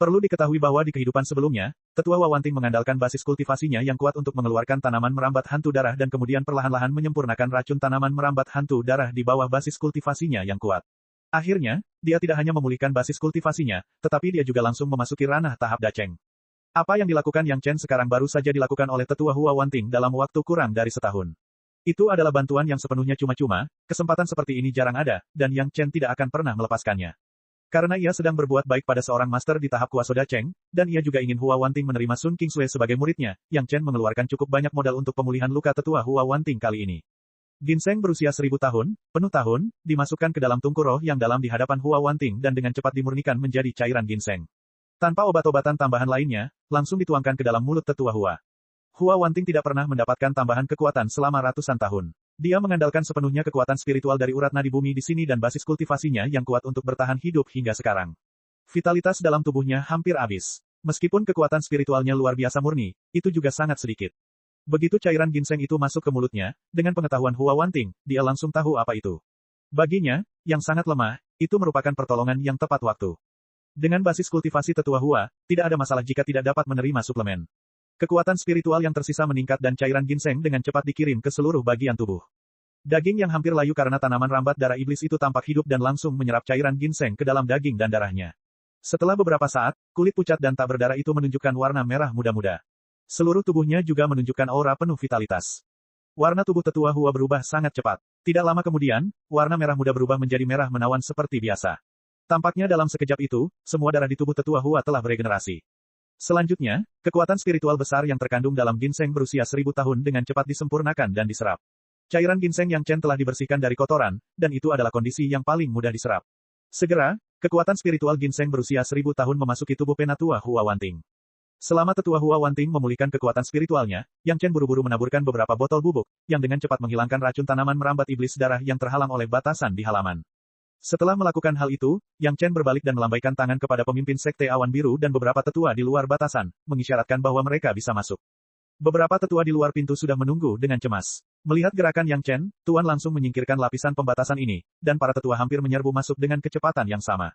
Perlu diketahui bahwa di kehidupan sebelumnya, tetua Hua Wanting mengandalkan basis kultivasinya yang kuat untuk mengeluarkan tanaman merambat hantu darah dan kemudian perlahan-lahan menyempurnakan racun tanaman merambat hantu darah di bawah basis kultivasinya yang kuat. Akhirnya, dia tidak hanya memulihkan basis kultivasinya, tetapi dia juga langsung memasuki ranah tahap Dacheng. Apa yang dilakukan Yang Chen sekarang baru saja dilakukan oleh tetua Hua Wanting dalam waktu kurang dari setahun. Itu adalah bantuan yang sepenuhnya cuma-cuma, kesempatan seperti ini jarang ada, dan Yang Chen tidak akan pernah melepaskannya. Karena ia sedang berbuat baik pada seorang master di tahap kuasa Dacheng, dan ia juga ingin Hua Wanting menerima Sun Qingsui sebagai muridnya, Yang Chen mengeluarkan cukup banyak modal untuk pemulihan luka tetua Hua Wanting kali ini. Ginseng berusia 1000 tahun, penuh tahun, dimasukkan ke dalam tungku roh yang dalam di hadapan Hua Wanting dan dengan cepat dimurnikan menjadi cairan ginseng. Tanpa obat-obatan tambahan lainnya, langsung dituangkan ke dalam mulut tetua Hua. Hua Wanting tidak pernah mendapatkan tambahan kekuatan selama ratusan tahun. Dia mengandalkan sepenuhnya kekuatan spiritual dari urat nadi bumi di sini dan basis kultivasinya yang kuat untuk bertahan hidup hingga sekarang. Vitalitas dalam tubuhnya hampir habis. Meskipun kekuatan spiritualnya luar biasa murni, itu juga sangat sedikit. Begitu cairan ginseng itu masuk ke mulutnya, dengan pengetahuan Hua Wanting, dia langsung tahu apa itu. Baginya, yang sangat lemah, itu merupakan pertolongan yang tepat waktu. Dengan basis kultivasi tetua Hua, tidak ada masalah jika tidak dapat menerima suplemen. Kekuatan spiritual yang tersisa meningkat dan cairan ginseng dengan cepat dikirim ke seluruh bagian tubuh. Daging yang hampir layu karena tanaman rambat darah iblis itu tampak hidup dan langsung menyerap cairan ginseng ke dalam daging dan darahnya. Setelah beberapa saat, kulit pucat dan tak berdarah itu menunjukkan warna merah muda-muda. Seluruh tubuhnya juga menunjukkan aura penuh vitalitas. Warna tubuh tetua Hua berubah sangat cepat. Tidak lama kemudian, warna merah muda berubah menjadi merah menawan seperti biasa. Tampaknya dalam sekejap itu, semua darah di tubuh tetua Hua telah beregenerasi. Selanjutnya, kekuatan spiritual besar yang terkandung dalam ginseng berusia 1000 tahun dengan cepat disempurnakan dan diserap. Cairan ginseng Yang Chen telah dibersihkan dari kotoran, dan itu adalah kondisi yang paling mudah diserap. Segera, kekuatan spiritual ginseng berusia 1000 tahun memasuki tubuh penatua Hua Wanting. Selama tetua Hua Wanting memulihkan kekuatan spiritualnya, Yang Chen buru-buru menaburkan beberapa botol bubuk, yang dengan cepat menghilangkan racun tanaman merambat iblis darah yang terhalang oleh batasan di halaman. Setelah melakukan hal itu, Yang Chen berbalik dan melambaikan tangan kepada pemimpin Sekte Awan Biru dan beberapa tetua di luar batasan, mengisyaratkan bahwa mereka bisa masuk. Beberapa tetua di luar pintu sudah menunggu dengan cemas. Melihat gerakan Yang Chen, Tuan langsung menyingkirkan lapisan pembatasan ini, dan para tetua hampir menyerbu masuk dengan kecepatan yang sama.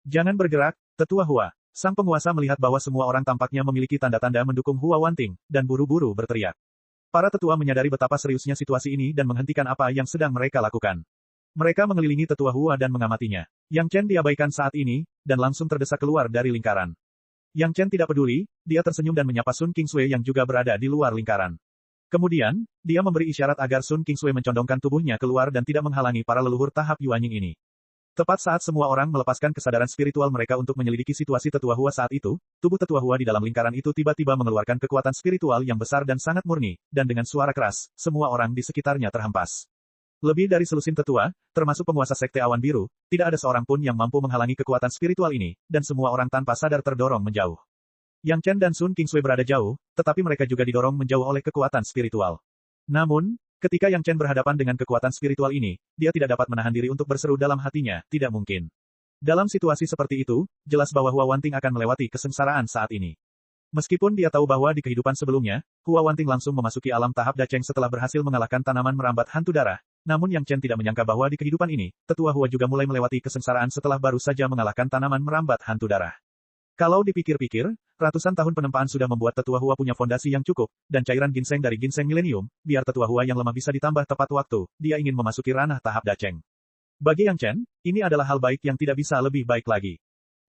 Jangan bergerak, tetua Hua. Sang penguasa melihat bahwa semua orang tampaknya memiliki tanda-tanda mendukung Hua Wanting, dan buru-buru berteriak. Para tetua menyadari betapa seriusnya situasi ini dan menghentikan apa yang sedang mereka lakukan. Mereka mengelilingi tetua Hua dan mengamatinya. Yang Chen diabaikan saat ini, dan langsung terdesak keluar dari lingkaran. Yang Chen tidak peduli, dia tersenyum dan menyapa Sun Qingsui yang juga berada di luar lingkaran. Kemudian, dia memberi isyarat agar Sun Qingsui mencondongkan tubuhnya keluar dan tidak menghalangi para leluhur tahap Yuanying ini. Tepat saat semua orang melepaskan kesadaran spiritual mereka untuk menyelidiki situasi tetua Hua saat itu, tubuh tetua Hua di dalam lingkaran itu tiba-tiba mengeluarkan kekuatan spiritual yang besar dan sangat murni, dan dengan suara keras, semua orang di sekitarnya terhempas. Lebih dari selusin tetua, termasuk penguasa Sekte Awan Biru, tidak ada seorang pun yang mampu menghalangi kekuatan spiritual ini, dan semua orang tanpa sadar terdorong menjauh. Yang Chen dan Sun Qingsui berada jauh, tetapi mereka juga didorong menjauh oleh kekuatan spiritual. Namun, ketika Yang Chen berhadapan dengan kekuatan spiritual ini, dia tidak dapat menahan diri untuk berseru dalam hatinya, tidak mungkin. Dalam situasi seperti itu, jelas bahwa Hua Wanting akan melewati kesengsaraan saat ini. Meskipun dia tahu bahwa di kehidupan sebelumnya, Hua Wanting langsung memasuki alam tahap Dacheng setelah berhasil mengalahkan tanaman merambat hantu darah, namun Yang Chen tidak menyangka bahwa di kehidupan ini, tetua Hua juga mulai melewati kesengsaraan setelah baru saja mengalahkan tanaman merambat hantu darah. Kalau dipikir-pikir, ratusan tahun penempaan sudah membuat tetua Hua punya fondasi yang cukup, dan cairan ginseng dari ginseng milenium, biar tetua Hua yang lemah bisa ditambah tepat waktu, dia ingin memasuki ranah tahap Dacheng. Bagi Yang Chen, ini adalah hal baik yang tidak bisa lebih baik lagi.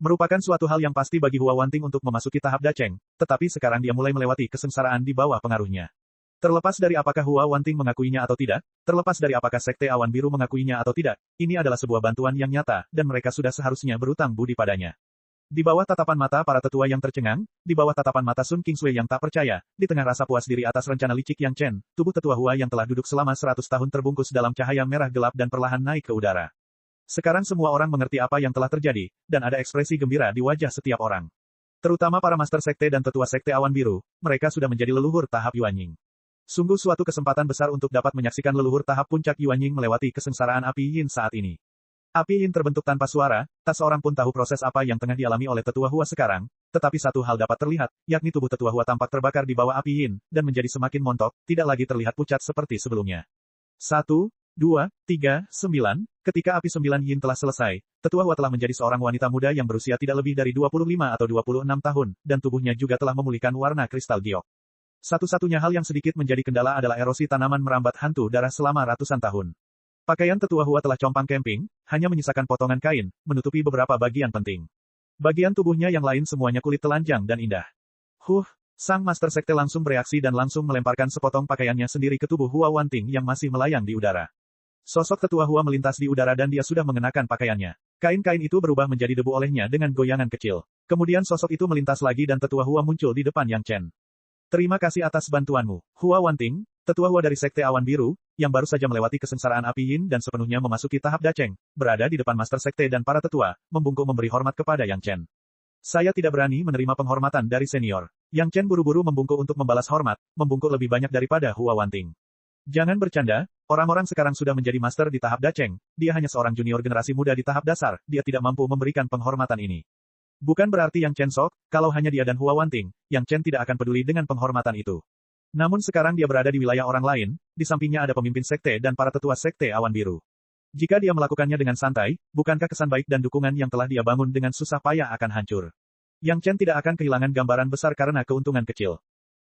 Merupakan suatu hal yang pasti bagi Hua Wanting untuk memasuki tahap Dacheng, tetapi sekarang dia mulai melewati kesengsaraan di bawah pengaruhnya. Terlepas dari apakah Hua Wanting mengakuinya atau tidak, terlepas dari apakah Sekte Awan Biru mengakuinya atau tidak, ini adalah sebuah bantuan yang nyata, dan mereka sudah seharusnya berutang budi padanya. Di bawah tatapan mata para tetua yang tercengang, di bawah tatapan mata Sun Qingsui yang tak percaya, di tengah rasa puas diri atas rencana licik Yang Chen, tubuh tetua Hua yang telah duduk selama 100 tahun terbungkus dalam cahaya merah gelap dan perlahan naik ke udara. Sekarang semua orang mengerti apa yang telah terjadi, dan ada ekspresi gembira di wajah setiap orang. Terutama para master sekte dan tetua sekte awan biru, mereka sudah menjadi leluhur tahap Yuanying. Sungguh suatu kesempatan besar untuk dapat menyaksikan leluhur tahap puncak Yuanying melewati kesengsaraan api yin saat ini. Api yin terbentuk tanpa suara, tak seorang pun tahu proses apa yang tengah dialami oleh tetua Hua sekarang, tetapi satu hal dapat terlihat, yakni tubuh tetua Hua tampak terbakar di bawah api yin, dan menjadi semakin montok, tidak lagi terlihat pucat seperti sebelumnya. 1, 2, 3, 9, ketika api 9 yin telah selesai, tetua Hua telah menjadi seorang wanita muda yang berusia tidak lebih dari 25 atau 26 tahun, dan tubuhnya juga telah memulihkan warna kristal giok. Satu-satunya hal yang sedikit menjadi kendala adalah erosi tanaman merambat hantu darah selama ratusan tahun. Pakaian tetua Hua telah compang camping, hanya menyisakan potongan kain, menutupi beberapa bagian penting. Bagian tubuhnya yang lain semuanya kulit telanjang dan indah. Sang Master Sekte langsung bereaksi dan langsung melemparkan sepotong pakaiannya sendiri ke tubuh Hua Wanting yang masih melayang di udara. Sosok tetua Hua melintas di udara dan dia sudah mengenakan pakaiannya. Kain-kain itu berubah menjadi debu olehnya dengan goyangan kecil. Kemudian sosok itu melintas lagi dan tetua Hua muncul di depan Yang Chen. Terima kasih atas bantuanmu, Hua Wanting, tetua Hua dari Sekte Awan Biru, yang baru saja melewati kesengsaraan api yin dan sepenuhnya memasuki tahap daceng, berada di depan Master Sekte dan para tetua, membungkuk memberi hormat kepada Yang Chen. Saya tidak berani menerima penghormatan dari senior. Yang Chen buru-buru membungkuk untuk membalas hormat, membungkuk lebih banyak daripada Hua Wanting. Jangan bercanda, orang-orang sekarang sudah menjadi master di tahap daceng, dia hanya seorang junior generasi muda di tahap dasar, dia tidak mampu memberikan penghormatan ini. Bukan berarti Yang Chen sok, kalau hanya dia dan Hua Wanting, Yang Chen tidak akan peduli dengan penghormatan itu. Namun sekarang dia berada di wilayah orang lain, di sampingnya ada pemimpin sekte dan para tetua sekte awan biru. Jika dia melakukannya dengan santai, bukankah kesan baik dan dukungan yang telah dia bangun dengan susah payah akan hancur? Yang Chen tidak akan kehilangan gambaran besar karena keuntungan kecil.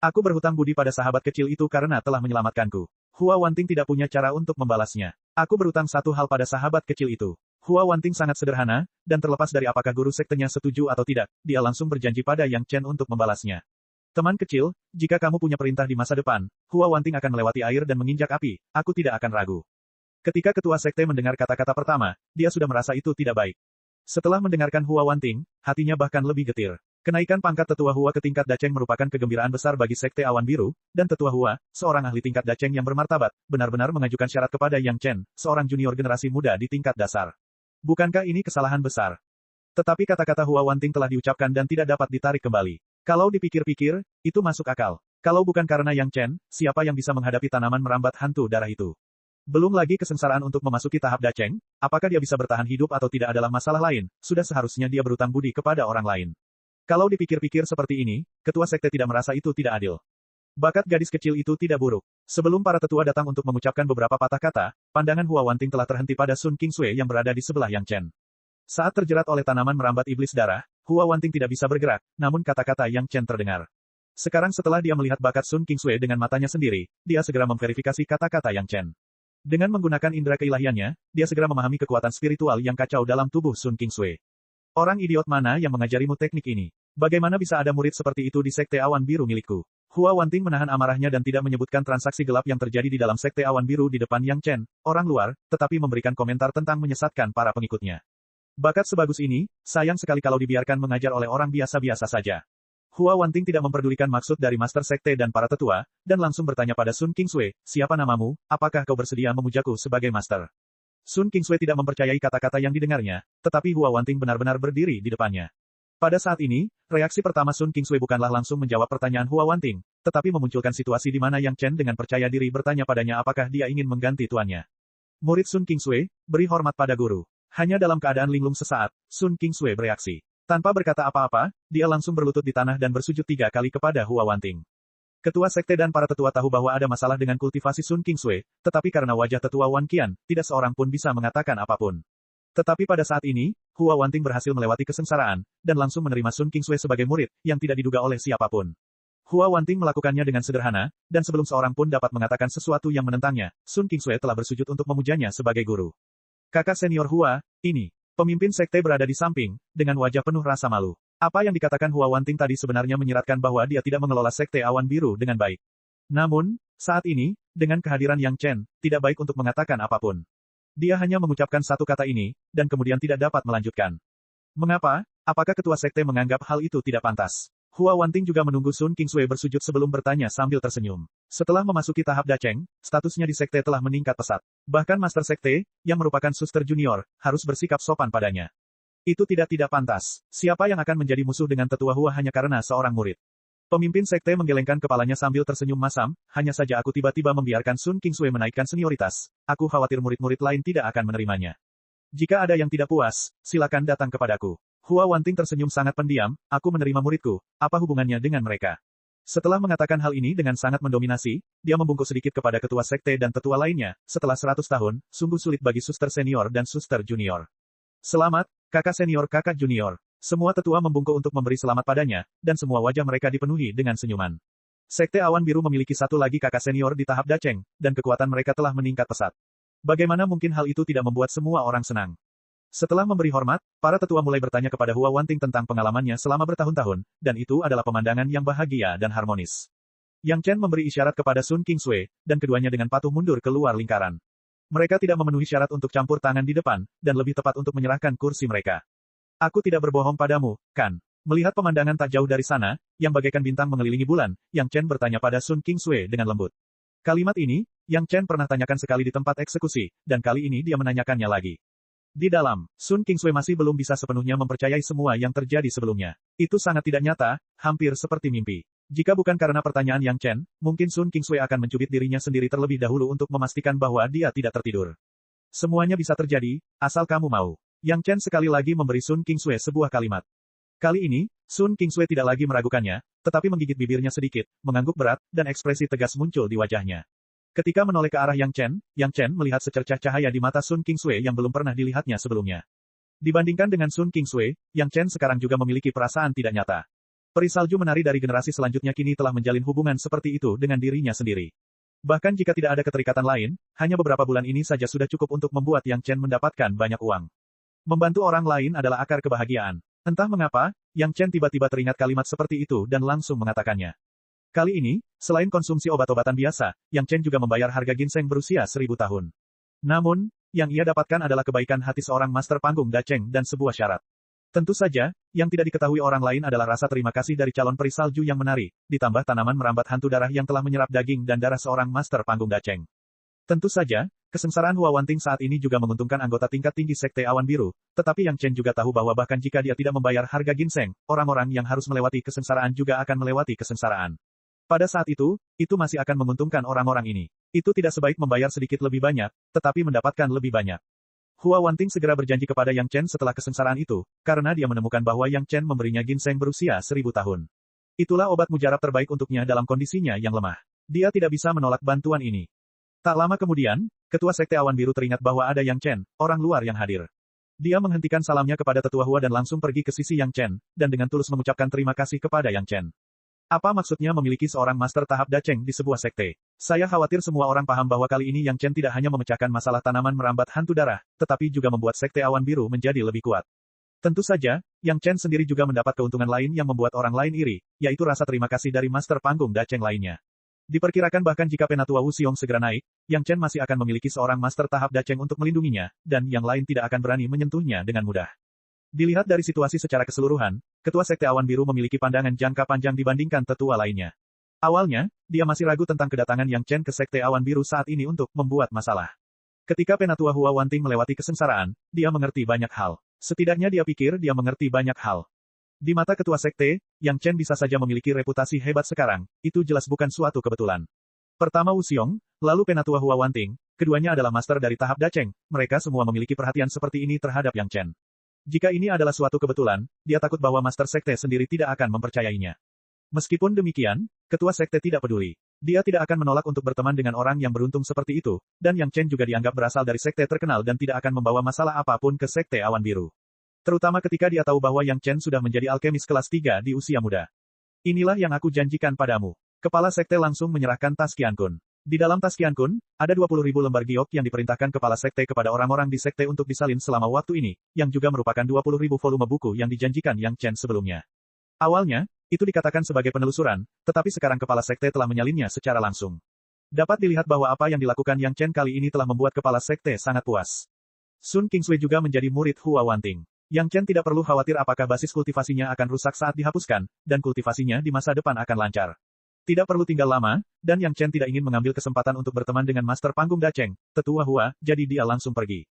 Aku berhutang budi pada sahabat kecil itu karena telah menyelamatkanku. Hua Wanting tidak punya cara untuk membalasnya. Aku berhutang satu hal pada sahabat kecil itu. Hua Wanting sangat sederhana, dan terlepas dari apakah guru sektenya setuju atau tidak, dia langsung berjanji pada Yang Chen untuk membalasnya. Teman kecil, jika kamu punya perintah di masa depan, Hua Wanting akan melewati air dan menginjak api, aku tidak akan ragu. Ketika ketua sekte mendengar kata-kata pertama, dia sudah merasa itu tidak baik. Setelah mendengarkan Hua Wanting, hatinya bahkan lebih getir. Kenaikan pangkat tetua Hua ke tingkat daceng merupakan kegembiraan besar bagi sekte awan biru, dan tetua Hua, seorang ahli tingkat daceng yang bermartabat, benar-benar mengajukan syarat kepada Yang Chen, seorang junior generasi muda di tingkat dasar. Bukankah ini kesalahan besar? Tetapi kata-kata Hua Wanting telah diucapkan dan tidak dapat ditarik kembali. Kalau dipikir-pikir, itu masuk akal. Kalau bukan karena Yang Chen, siapa yang bisa menghadapi tanaman merambat hantu darah itu? Belum lagi kesengsaraan untuk memasuki tahap daceng, apakah dia bisa bertahan hidup atau tidak adalah masalah lain, sudah seharusnya dia berutang budi kepada orang lain. Kalau dipikir-pikir seperti ini, ketua sekte tidak merasa itu tidak adil. Bakat gadis kecil itu tidak buruk. Sebelum para tetua datang untuk mengucapkan beberapa patah kata, pandangan Hua Wanting telah terhenti pada Sun Qingsui yang berada di sebelah Yang Chen. Saat terjerat oleh tanaman merambat iblis darah, Hua Wanting tidak bisa bergerak, namun kata-kata Yang Chen terdengar. Sekarang setelah dia melihat bakat Sun Qingsui dengan matanya sendiri, dia segera memverifikasi kata-kata Yang Chen. Dengan menggunakan indera keilahiannya, dia segera memahami kekuatan spiritual yang kacau dalam tubuh Sun Qingsui. Orang idiot mana yang mengajarimu teknik ini? Bagaimana bisa ada murid seperti itu di sekte awan biru milikku? Hua Wanting menahan amarahnya dan tidak menyebutkan transaksi gelap yang terjadi di dalam sekte awan biru di depan Yang Chen, orang luar, tetapi memberikan komentar tentang menyesatkan para pengikutnya. Bakat sebagus ini, sayang sekali kalau dibiarkan mengajar oleh orang biasa-biasa saja. Hua Wanting tidak memperdulikan maksud dari master sekte dan para tetua, dan langsung bertanya pada Sun Qingsui, siapa namamu, apakah kau bersedia memujaku sebagai master? Sun Qingsui tidak mempercayai kata-kata yang didengarnya, tetapi Hua Wanting benar-benar berdiri di depannya. Pada saat ini, reaksi pertama Sun Qingsui bukanlah langsung menjawab pertanyaan Hua Wanting, tetapi memunculkan situasi di mana Yang Chen dengan percaya diri bertanya padanya apakah dia ingin mengganti tuannya. Murid Sun Qingsui, beri hormat pada guru. Hanya dalam keadaan linglung sesaat, Sun Qingsui bereaksi. Tanpa berkata apa-apa, dia langsung berlutut di tanah dan bersujud 3 kali kepada Hua Wanting. Ketua sekte dan para tetua tahu bahwa ada masalah dengan kultivasi Sun Qingsui, tetapi karena wajah tetua Wan Qian, tidak seorang pun bisa mengatakan apapun. Tetapi pada saat ini, Hua Wanting berhasil melewati kesengsaraan, dan langsung menerima Sun Qingsui sebagai murid, yang tidak diduga oleh siapapun. Hua Wanting melakukannya dengan sederhana, dan sebelum seorang pun dapat mengatakan sesuatu yang menentangnya, Sun Qingsui telah bersujud untuk memujanya sebagai guru. Kakak senior Hua, ini. Pemimpin sekte berada di samping, dengan wajah penuh rasa malu. Apa yang dikatakan Hua Wanting tadi sebenarnya menyiratkan bahwa dia tidak mengelola sekte awan biru dengan baik. Namun, Saat ini, dengan kehadiran Yang Chen, tidak baik untuk mengatakan apapun. Dia hanya mengucapkan satu kata ini, dan kemudian tidak dapat melanjutkan. Mengapa? Apakah ketua sekte menganggap hal itu tidak pantas? Hua Wanting juga menunggu Sun Qingsui bersujud sebelum bertanya sambil tersenyum. Setelah memasuki tahap Dacheng, statusnya di sekte telah meningkat pesat. Bahkan Master Sekte, yang merupakan suster junior, harus bersikap sopan padanya. Itu tidak pantas. Siapa yang akan menjadi musuh dengan tetua Hua hanya karena seorang murid? Pemimpin sekte menggelengkan kepalanya sambil tersenyum masam, hanya saja aku tiba-tiba membiarkan Sun Qingsui menaikkan senioritas. Aku khawatir murid-murid lain tidak akan menerimanya. Jika ada yang tidak puas, silakan datang kepadaku. Hua Wanting tersenyum sangat pendiam, aku menerima muridku, apa hubungannya dengan mereka? Setelah mengatakan hal ini dengan sangat mendominasi, dia membungkuk sedikit kepada ketua sekte dan tetua lainnya, setelah 100 tahun, sungguh sulit bagi suster senior dan suster junior. Selamat, kakak senior kakak junior. Semua tetua membungkuk untuk memberi selamat padanya, dan semua wajah mereka dipenuhi dengan senyuman. Sekte Awan Biru memiliki satu lagi kakak senior di tahap Dacheng, dan kekuatan mereka telah meningkat pesat. Bagaimana mungkin hal itu tidak membuat semua orang senang? Setelah memberi hormat, para tetua mulai bertanya kepada Hua Wanting tentang pengalamannya selama bertahun-tahun, dan itu adalah pemandangan yang bahagia dan harmonis. Yang Chen memberi isyarat kepada Sun Qingsui, dan keduanya dengan patuh mundur keluar lingkaran. Mereka tidak memenuhi syarat untuk campur tangan di depan, dan lebih tepat untuk menyerahkan kursi mereka. Aku tidak berbohong padamu, kan? Melihat pemandangan tak jauh dari sana, yang bagaikan bintang mengelilingi bulan, Yang Chen bertanya pada Sun Qingsui dengan lembut. Kalimat ini, Yang Chen pernah tanyakan sekali di tempat eksekusi, dan kali ini dia menanyakannya lagi. Di dalam, Sun Qingsui masih belum bisa sepenuhnya mempercayai semua yang terjadi sebelumnya. Itu sangat tidak nyata, hampir seperti mimpi. Jika bukan karena pertanyaan Yang Chen, mungkin Sun Qingsui akan mencubit dirinya sendiri terlebih dahulu untuk memastikan bahwa dia tidak tertidur. Semuanya bisa terjadi, asal kamu mau. Yang Chen sekali lagi memberi Sun Qingsui sebuah kalimat. Kali ini, Sun Qingsui tidak lagi meragukannya, tetapi menggigit bibirnya sedikit, mengangguk berat, dan ekspresi tegas muncul di wajahnya. Ketika menoleh ke arah Yang Chen melihat secercah cahaya di mata Sun Qingsui yang belum pernah dilihatnya sebelumnya. Dibandingkan dengan Sun Qingsui, Yang Chen sekarang juga memiliki perasaan tidak nyata. Peri salju menari dari generasi selanjutnya kini telah menjalin hubungan seperti itu dengan dirinya sendiri. Bahkan jika tidak ada keterikatan lain, hanya beberapa bulan ini saja sudah cukup untuk membuat Yang Chen mendapatkan banyak uang. Membantu orang lain adalah akar kebahagiaan. Entah mengapa, Yang Chen tiba-tiba teringat kalimat seperti itu dan langsung mengatakannya. Kali ini, selain konsumsi obat-obatan biasa, Yang Chen juga membayar harga ginseng berusia 1000 tahun. Namun, yang ia dapatkan adalah kebaikan hati seorang master panggung Dacheng dan sebuah syarat. Tentu saja, yang tidak diketahui orang lain adalah rasa terima kasih dari calon peri salju yang menari, ditambah tanaman merambat hantu darah yang telah menyerap daging dan darah seorang master panggung Dacheng. Tentu saja, kesengsaraan Hua Wanting saat ini juga menguntungkan anggota tingkat tinggi Sekte Awan Biru, tetapi Yang Chen juga tahu bahwa bahkan jika dia tidak membayar harga ginseng, orang-orang yang harus melewati kesengsaraan juga akan melewati kesengsaraan. Pada saat itu masih akan menguntungkan orang-orang ini. Itu tidak sebaik membayar sedikit lebih banyak, tetapi mendapatkan lebih banyak. Hua Wanting segera berjanji kepada Yang Chen setelah kesengsaraan itu, karena dia menemukan bahwa Yang Chen memberinya ginseng berusia 1000 tahun. Itulah obat mujarab terbaik untuknya dalam kondisinya yang lemah. Dia tidak bisa menolak bantuan ini. Tak lama kemudian, Ketua Sekte Awan Biru teringat bahwa ada Yang Chen, orang luar yang hadir. Dia menghentikan salamnya kepada Tetua Hua dan langsung pergi ke sisi Yang Chen, dan dengan tulus mengucapkan terima kasih kepada Yang Chen. Apa maksudnya memiliki seorang master tahap Dacheng di sebuah sekte? Saya khawatir semua orang paham bahwa kali ini Yang Chen tidak hanya memecahkan masalah tanaman merambat hantu darah, tetapi juga membuat Sekte Awan Biru menjadi lebih kuat. Tentu saja, Yang Chen sendiri juga mendapat keuntungan lain yang membuat orang lain iri, yaitu rasa terima kasih dari master panggung Dacheng lainnya. Diperkirakan bahkan jika Penatua Wu Xiong segera naik, Yang Chen masih akan memiliki seorang master tahap Dacheng untuk melindunginya, dan yang lain tidak akan berani menyentuhnya dengan mudah. Dilihat dari situasi secara keseluruhan, Ketua Sekte Awan Biru memiliki pandangan jangka panjang dibandingkan tetua lainnya. Awalnya, dia masih ragu tentang kedatangan Yang Chen ke Sekte Awan Biru saat ini untuk membuat masalah. Ketika Penatua Hua Wanting melewati kesengsaraan, dia mengerti banyak hal. Setidaknya dia pikir dia mengerti banyak hal. Di mata ketua sekte, Yang Chen bisa saja memiliki reputasi hebat sekarang, itu jelas bukan suatu kebetulan. Pertama Wu Xiong, lalu Penatua Hua Wanting, keduanya adalah master dari tahap Dacheng, mereka semua memiliki perhatian seperti ini terhadap Yang Chen. Jika ini adalah suatu kebetulan, dia takut bahwa master sekte sendiri tidak akan mempercayainya. Meskipun demikian, ketua sekte tidak peduli. Dia tidak akan menolak untuk berteman dengan orang yang beruntung seperti itu, dan Yang Chen juga dianggap berasal dari sekte terkenal dan tidak akan membawa masalah apapun ke Sekte Awan Biru. Terutama ketika dia tahu bahwa Yang Chen sudah menjadi alkemis kelas 3 di usia muda. Inilah yang aku janjikan padamu. Kepala sekte langsung menyerahkan tas Qian Kun. Di dalam tas Qian Kun, ada 20.000 lembar giok yang diperintahkan kepala sekte kepada orang-orang di sekte untuk disalin selama waktu ini, yang juga merupakan 20.000 volume buku yang dijanjikan Yang Chen sebelumnya. Awalnya, itu dikatakan sebagai penelusuran, tetapi sekarang kepala sekte telah menyalinnya secara langsung. Dapat dilihat bahwa apa yang dilakukan Yang Chen kali ini telah membuat kepala sekte sangat puas. Sun Qingsui juga menjadi murid Hua Wanting. Yang Chen tidak perlu khawatir apakah basis kultivasinya akan rusak saat dihapuskan, dan kultivasinya di masa depan akan lancar. Tidak perlu tinggal lama, dan Yang Chen tidak ingin mengambil kesempatan untuk berteman dengan Master Panggung Dacheng, tetua Hua, jadi dia langsung pergi.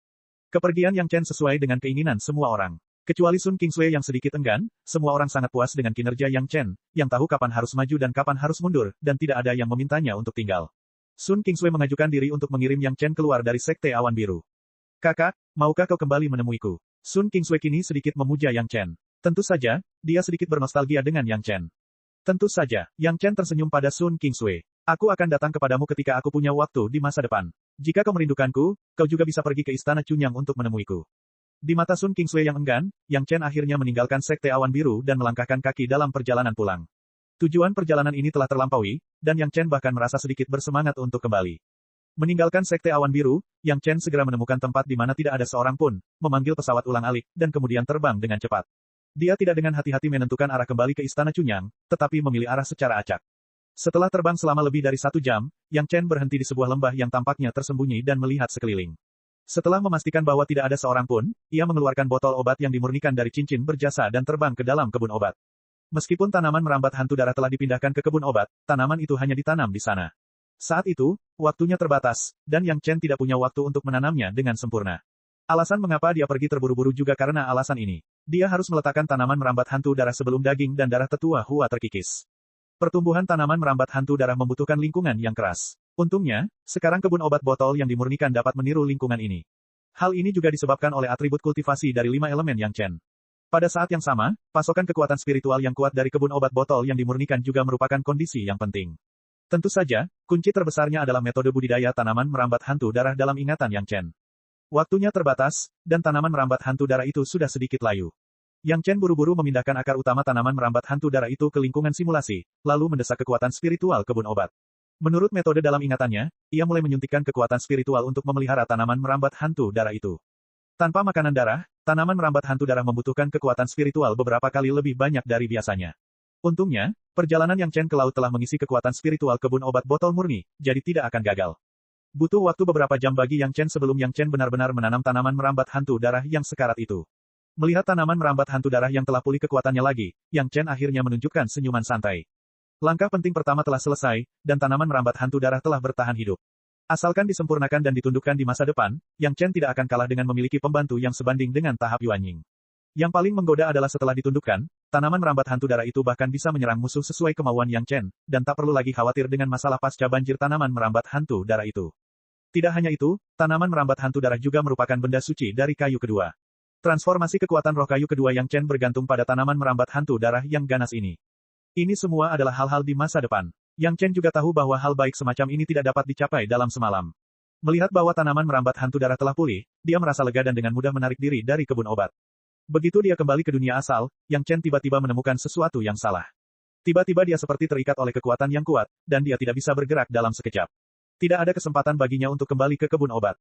Kepergian Yang Chen sesuai dengan keinginan semua orang. Kecuali Sun Qingsui yang sedikit enggan, semua orang sangat puas dengan kinerja Yang Chen, yang tahu kapan harus maju dan kapan harus mundur, dan tidak ada yang memintanya untuk tinggal. Sun Qingsui mengajukan diri untuk mengirim Yang Chen keluar dari Sekte Awan Biru. Kakak, maukah kau kembali menemuiku? Sun Qingsui kini sedikit memuja Yang Chen. Tentu saja, dia sedikit bernostalgia dengan Yang Chen. Tentu saja, Yang Chen tersenyum pada Sun Qingsui. Aku akan datang kepadamu ketika aku punya waktu di masa depan. Jika kau merindukanku, kau juga bisa pergi ke Istana Chunyang untuk menemuiku. Di mata Sun Qingsui yang enggan, Yang Chen akhirnya meninggalkan Sekte Awan Biru dan melangkahkan kaki dalam perjalanan pulang. Tujuan perjalanan ini telah terlampaui, dan Yang Chen bahkan merasa sedikit bersemangat untuk kembali. Meninggalkan Sekte Awan Biru, Yang Chen segera menemukan tempat di mana tidak ada seorang pun, memanggil pesawat ulang-alik, dan kemudian terbang dengan cepat. Dia tidak dengan hati-hati menentukan arah kembali ke Istana Chunyang, tetapi memilih arah secara acak. Setelah terbang selama lebih dari 1 jam, Yang Chen berhenti di sebuah lembah yang tampaknya tersembunyi dan melihat sekeliling. Setelah memastikan bahwa tidak ada seorang pun, ia mengeluarkan botol obat yang dimurnikan dari cincin berjasa dan terbang ke dalam kebun obat. Meskipun tanaman merambat hantu darah telah dipindahkan ke kebun obat, tanaman itu hanya ditanam di sana. Saat itu, waktunya terbatas, dan Yang Chen tidak punya waktu untuk menanamnya dengan sempurna. Alasan mengapa dia pergi terburu-buru juga karena alasan ini. Dia harus meletakkan tanaman merambat hantu darah sebelum daging dan darah tetua Hua terkikis. Pertumbuhan tanaman merambat hantu darah membutuhkan lingkungan yang keras. Untungnya, sekarang kebun obat botol yang dimurnikan dapat meniru lingkungan ini. Hal ini juga disebabkan oleh atribut kultivasi dari 5 elemen Yang Chen. Pada saat yang sama, pasokan kekuatan spiritual yang kuat dari kebun obat botol yang dimurnikan juga merupakan kondisi yang penting. Tentu saja, kunci terbesarnya adalah metode budidaya tanaman merambat hantu darah dalam ingatan Yang Chen. Waktunya terbatas, dan tanaman merambat hantu darah itu sudah sedikit layu. Yang Chen buru-buru memindahkan akar utama tanaman merambat hantu darah itu ke lingkungan simulasi, lalu mendesak kekuatan spiritual kebun obat. Menurut metode dalam ingatannya, ia mulai menyuntikkan kekuatan spiritual untuk memelihara tanaman merambat hantu darah itu. Tanpa makanan darah, tanaman merambat hantu darah membutuhkan kekuatan spiritual beberapa kali lebih banyak dari biasanya. Untungnya, perjalanan Yang Chen ke laut telah mengisi kekuatan spiritual kebun obat botol murni, jadi tidak akan gagal. Butuh waktu beberapa jam bagi Yang Chen sebelum Yang Chen benar-benar menanam tanaman merambat hantu darah yang sekarat itu. Melihat tanaman merambat hantu darah yang telah pulih kekuatannya lagi, Yang Chen akhirnya menunjukkan senyuman santai. Langkah penting pertama telah selesai, dan tanaman merambat hantu darah telah bertahan hidup. Asalkan disempurnakan dan ditundukkan di masa depan, Yang Chen tidak akan kalah dengan memiliki pembantu yang sebanding dengan tahap Yuanying. Yang paling menggoda adalah setelah ditundukkan, tanaman merambat hantu darah itu bahkan bisa menyerang musuh sesuai kemauan Yang Chen, dan tak perlu lagi khawatir dengan masalah pasca banjir tanaman merambat hantu darah itu. Tidak hanya itu, tanaman merambat hantu darah juga merupakan benda suci dari kayu kedua. Transformasi kekuatan roh kayu kedua Yang Chen bergantung pada tanaman merambat hantu darah yang ganas ini. Ini semua adalah hal-hal di masa depan. Yang Chen juga tahu bahwa hal baik semacam ini tidak dapat dicapai dalam semalam. Melihat bahwa tanaman merambat hantu darah telah pulih, dia merasa lega dan dengan mudah menarik diri dari kebun obat. Begitu dia kembali ke dunia asal, Yang Chen tiba-tiba menemukan sesuatu yang salah. Tiba-tiba dia seperti terikat oleh kekuatan yang kuat, dan dia tidak bisa bergerak dalam sekejap. Tidak ada kesempatan baginya untuk kembali ke kebun obat.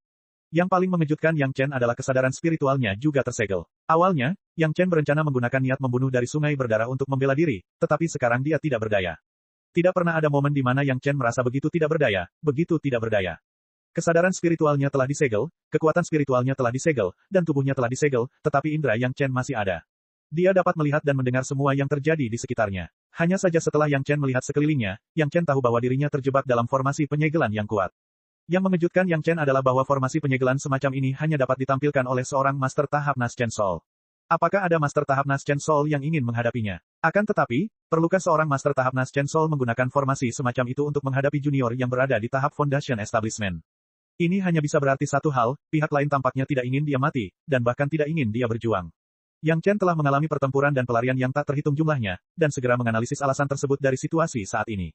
Yang paling mengejutkan Yang Chen adalah kesadaran spiritualnya juga tersegel. Awalnya, Yang Chen berencana menggunakan niat membunuh dari sungai berdarah untuk membela diri, tetapi sekarang dia tidak berdaya. Tidak pernah ada momen di mana Yang Chen merasa begitu tidak berdaya, begitu tidak berdaya. Kesadaran spiritualnya telah disegel, kekuatan spiritualnya telah disegel, dan tubuhnya telah disegel, tetapi indera Yang Chen masih ada. Dia dapat melihat dan mendengar semua yang terjadi di sekitarnya. Hanya saja setelah Yang Chen melihat sekelilingnya, Yang Chen tahu bahwa dirinya terjebak dalam formasi penyegelan yang kuat. Yang mengejutkan Yang Chen adalah bahwa formasi penyegelan semacam ini hanya dapat ditampilkan oleh seorang master tahap Nas Chen Sol. Apakah ada master tahap Nas Chen Sol yang ingin menghadapinya? Akan tetapi, perlukah seorang master tahap Nas Chen Sol menggunakan formasi semacam itu untuk menghadapi junior yang berada di tahap Foundation Establishment? Ini hanya bisa berarti satu hal, pihak lain tampaknya tidak ingin dia mati, dan bahkan tidak ingin dia berjuang. Yang Chen telah mengalami pertempuran dan pelarian yang tak terhitung jumlahnya, dan segera menganalisis alasan tersebut dari situasi saat ini.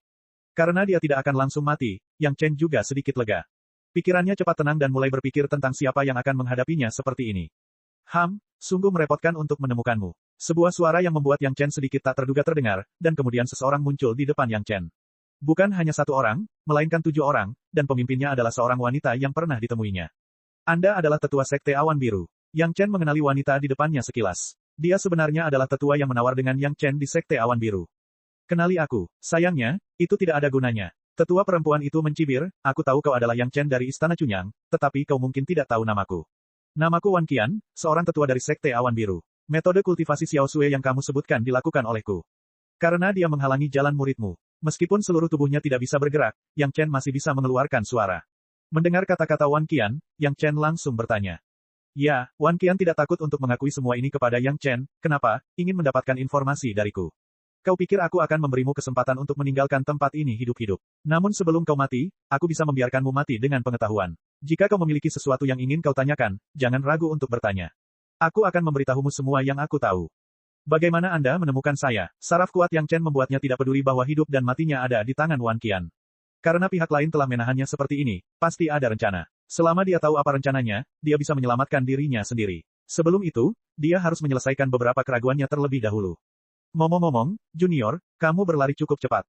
Karena dia tidak akan langsung mati, Yang Chen juga sedikit lega. Pikirannya cepat tenang dan mulai berpikir tentang siapa yang akan menghadapinya seperti ini. Sungguh merepotkan untuk menemukanmu. Sebuah suara yang membuat Yang Chen sedikit tak terduga terdengar, dan kemudian seseorang muncul di depan Yang Chen. Bukan hanya 1 orang, melainkan 7 orang, dan pemimpinnya adalah seorang wanita yang pernah ditemuinya. Anda adalah tetua Sekte Awan Biru. Yang Chen mengenali wanita di depannya sekilas. Dia sebenarnya adalah tetua yang menawar dengan Yang Chen di Sekte Awan Biru. Kenali aku. Sayangnya, itu tidak ada gunanya. Tetua perempuan itu mencibir, aku tahu kau adalah Yang Chen dari Istana Cunyang, tetapi kau mungkin tidak tahu namaku. Namaku Wan Qian, seorang tetua dari Sekte Awan Biru. Metode kultivasi Xiao Sui yang kamu sebutkan dilakukan olehku. Karena dia menghalangi jalan muridmu. Meskipun seluruh tubuhnya tidak bisa bergerak, Yang Chen masih bisa mengeluarkan suara. Mendengar kata-kata Wan Qian, Yang Chen langsung bertanya. Ya, Wan Qian tidak takut untuk mengakui semua ini kepada Yang Chen, kenapa, ingin mendapatkan informasi dariku. Kau pikir aku akan memberimu kesempatan untuk meninggalkan tempat ini hidup-hidup. Namun sebelum kau mati, aku bisa membiarkanmu mati dengan pengetahuan. Jika kau memiliki sesuatu yang ingin kau tanyakan, jangan ragu untuk bertanya. Aku akan memberitahumu semua yang aku tahu. Bagaimana Anda menemukan saya? Saraf kuat Yang Chen membuatnya tidak peduli bahwa hidup dan matinya ada di tangan Wan Qian. Karena pihak lain telah menahannya seperti ini, pasti ada rencana. Selama dia tahu apa rencananya, dia bisa menyelamatkan dirinya sendiri. Sebelum itu, dia harus menyelesaikan beberapa keraguannya terlebih dahulu. Momong-momong, Junior, kamu berlari cukup cepat.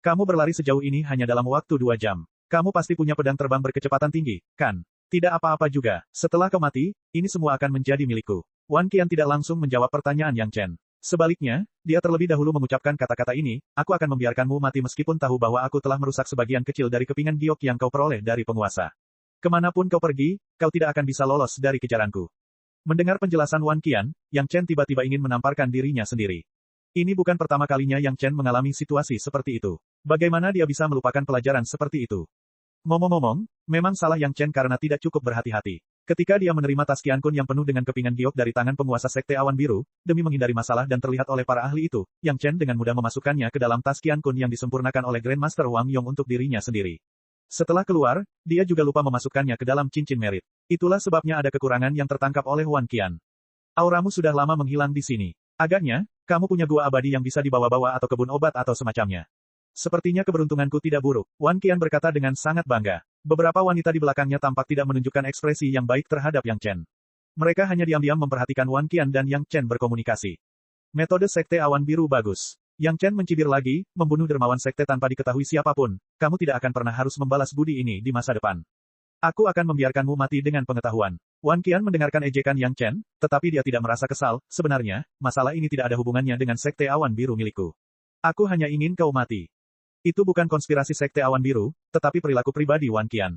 Kamu berlari sejauh ini hanya dalam waktu 2 jam. Kamu pasti punya pedang terbang berkecepatan tinggi, kan? Tidak apa-apa juga. Setelah kau mati, ini semua akan menjadi milikku. Wan Qian tidak langsung menjawab pertanyaan Yang Chen. Sebaliknya, dia terlebih dahulu mengucapkan kata-kata ini, aku akan membiarkanmu mati meskipun tahu bahwa aku telah merusak sebagian kecil dari kepingan giok yang kau peroleh dari penguasa. Kemanapun kau pergi, kau tidak akan bisa lolos dari kejaranku. Mendengar penjelasan Wan Qian, Yang Chen tiba-tiba ingin menamparkan dirinya sendiri. Ini bukan pertama kalinya Yang Chen mengalami situasi seperti itu. Bagaimana dia bisa melupakan pelajaran seperti itu? Ngomong-ngomong, memang salah Yang Chen karena tidak cukup berhati-hati. Ketika dia menerima tas Qiankun yang penuh dengan kepingan giok dari tangan penguasa Sekte Awan Biru, demi menghindari masalah dan terlihat oleh para ahli itu, Yang Chen dengan mudah memasukkannya ke dalam tas Qiankun yang disempurnakan oleh Grandmaster Wang Yong untuk dirinya sendiri. Setelah keluar, dia juga lupa memasukkannya ke dalam cincin merit. Itulah sebabnya ada kekurangan yang tertangkap oleh Wan Qian. Auramu sudah lama menghilang di sini. Agaknya, kamu punya gua abadi yang bisa dibawa-bawa atau kebun obat atau semacamnya. Sepertinya keberuntunganku tidak buruk, Wan Qian berkata dengan sangat bangga. Beberapa wanita di belakangnya tampak tidak menunjukkan ekspresi yang baik terhadap Yang Chen. Mereka hanya diam-diam memperhatikan Wan Qian dan Yang Chen berkomunikasi. Metode Sekte Awan Biru bagus. Yang Chen mencibir lagi, membunuh dermawan sekte tanpa diketahui siapapun, kamu tidak akan pernah harus membalas budi ini di masa depan. Aku akan membiarkanmu mati dengan pengetahuan. Wan Qian mendengarkan ejekan Yang Chen, tetapi dia tidak merasa kesal, sebenarnya, masalah ini tidak ada hubungannya dengan Sekte Awan Biru milikku. Aku hanya ingin kau mati. Itu bukan konspirasi Sekte Awan Biru, tetapi perilaku pribadi Wan Qian.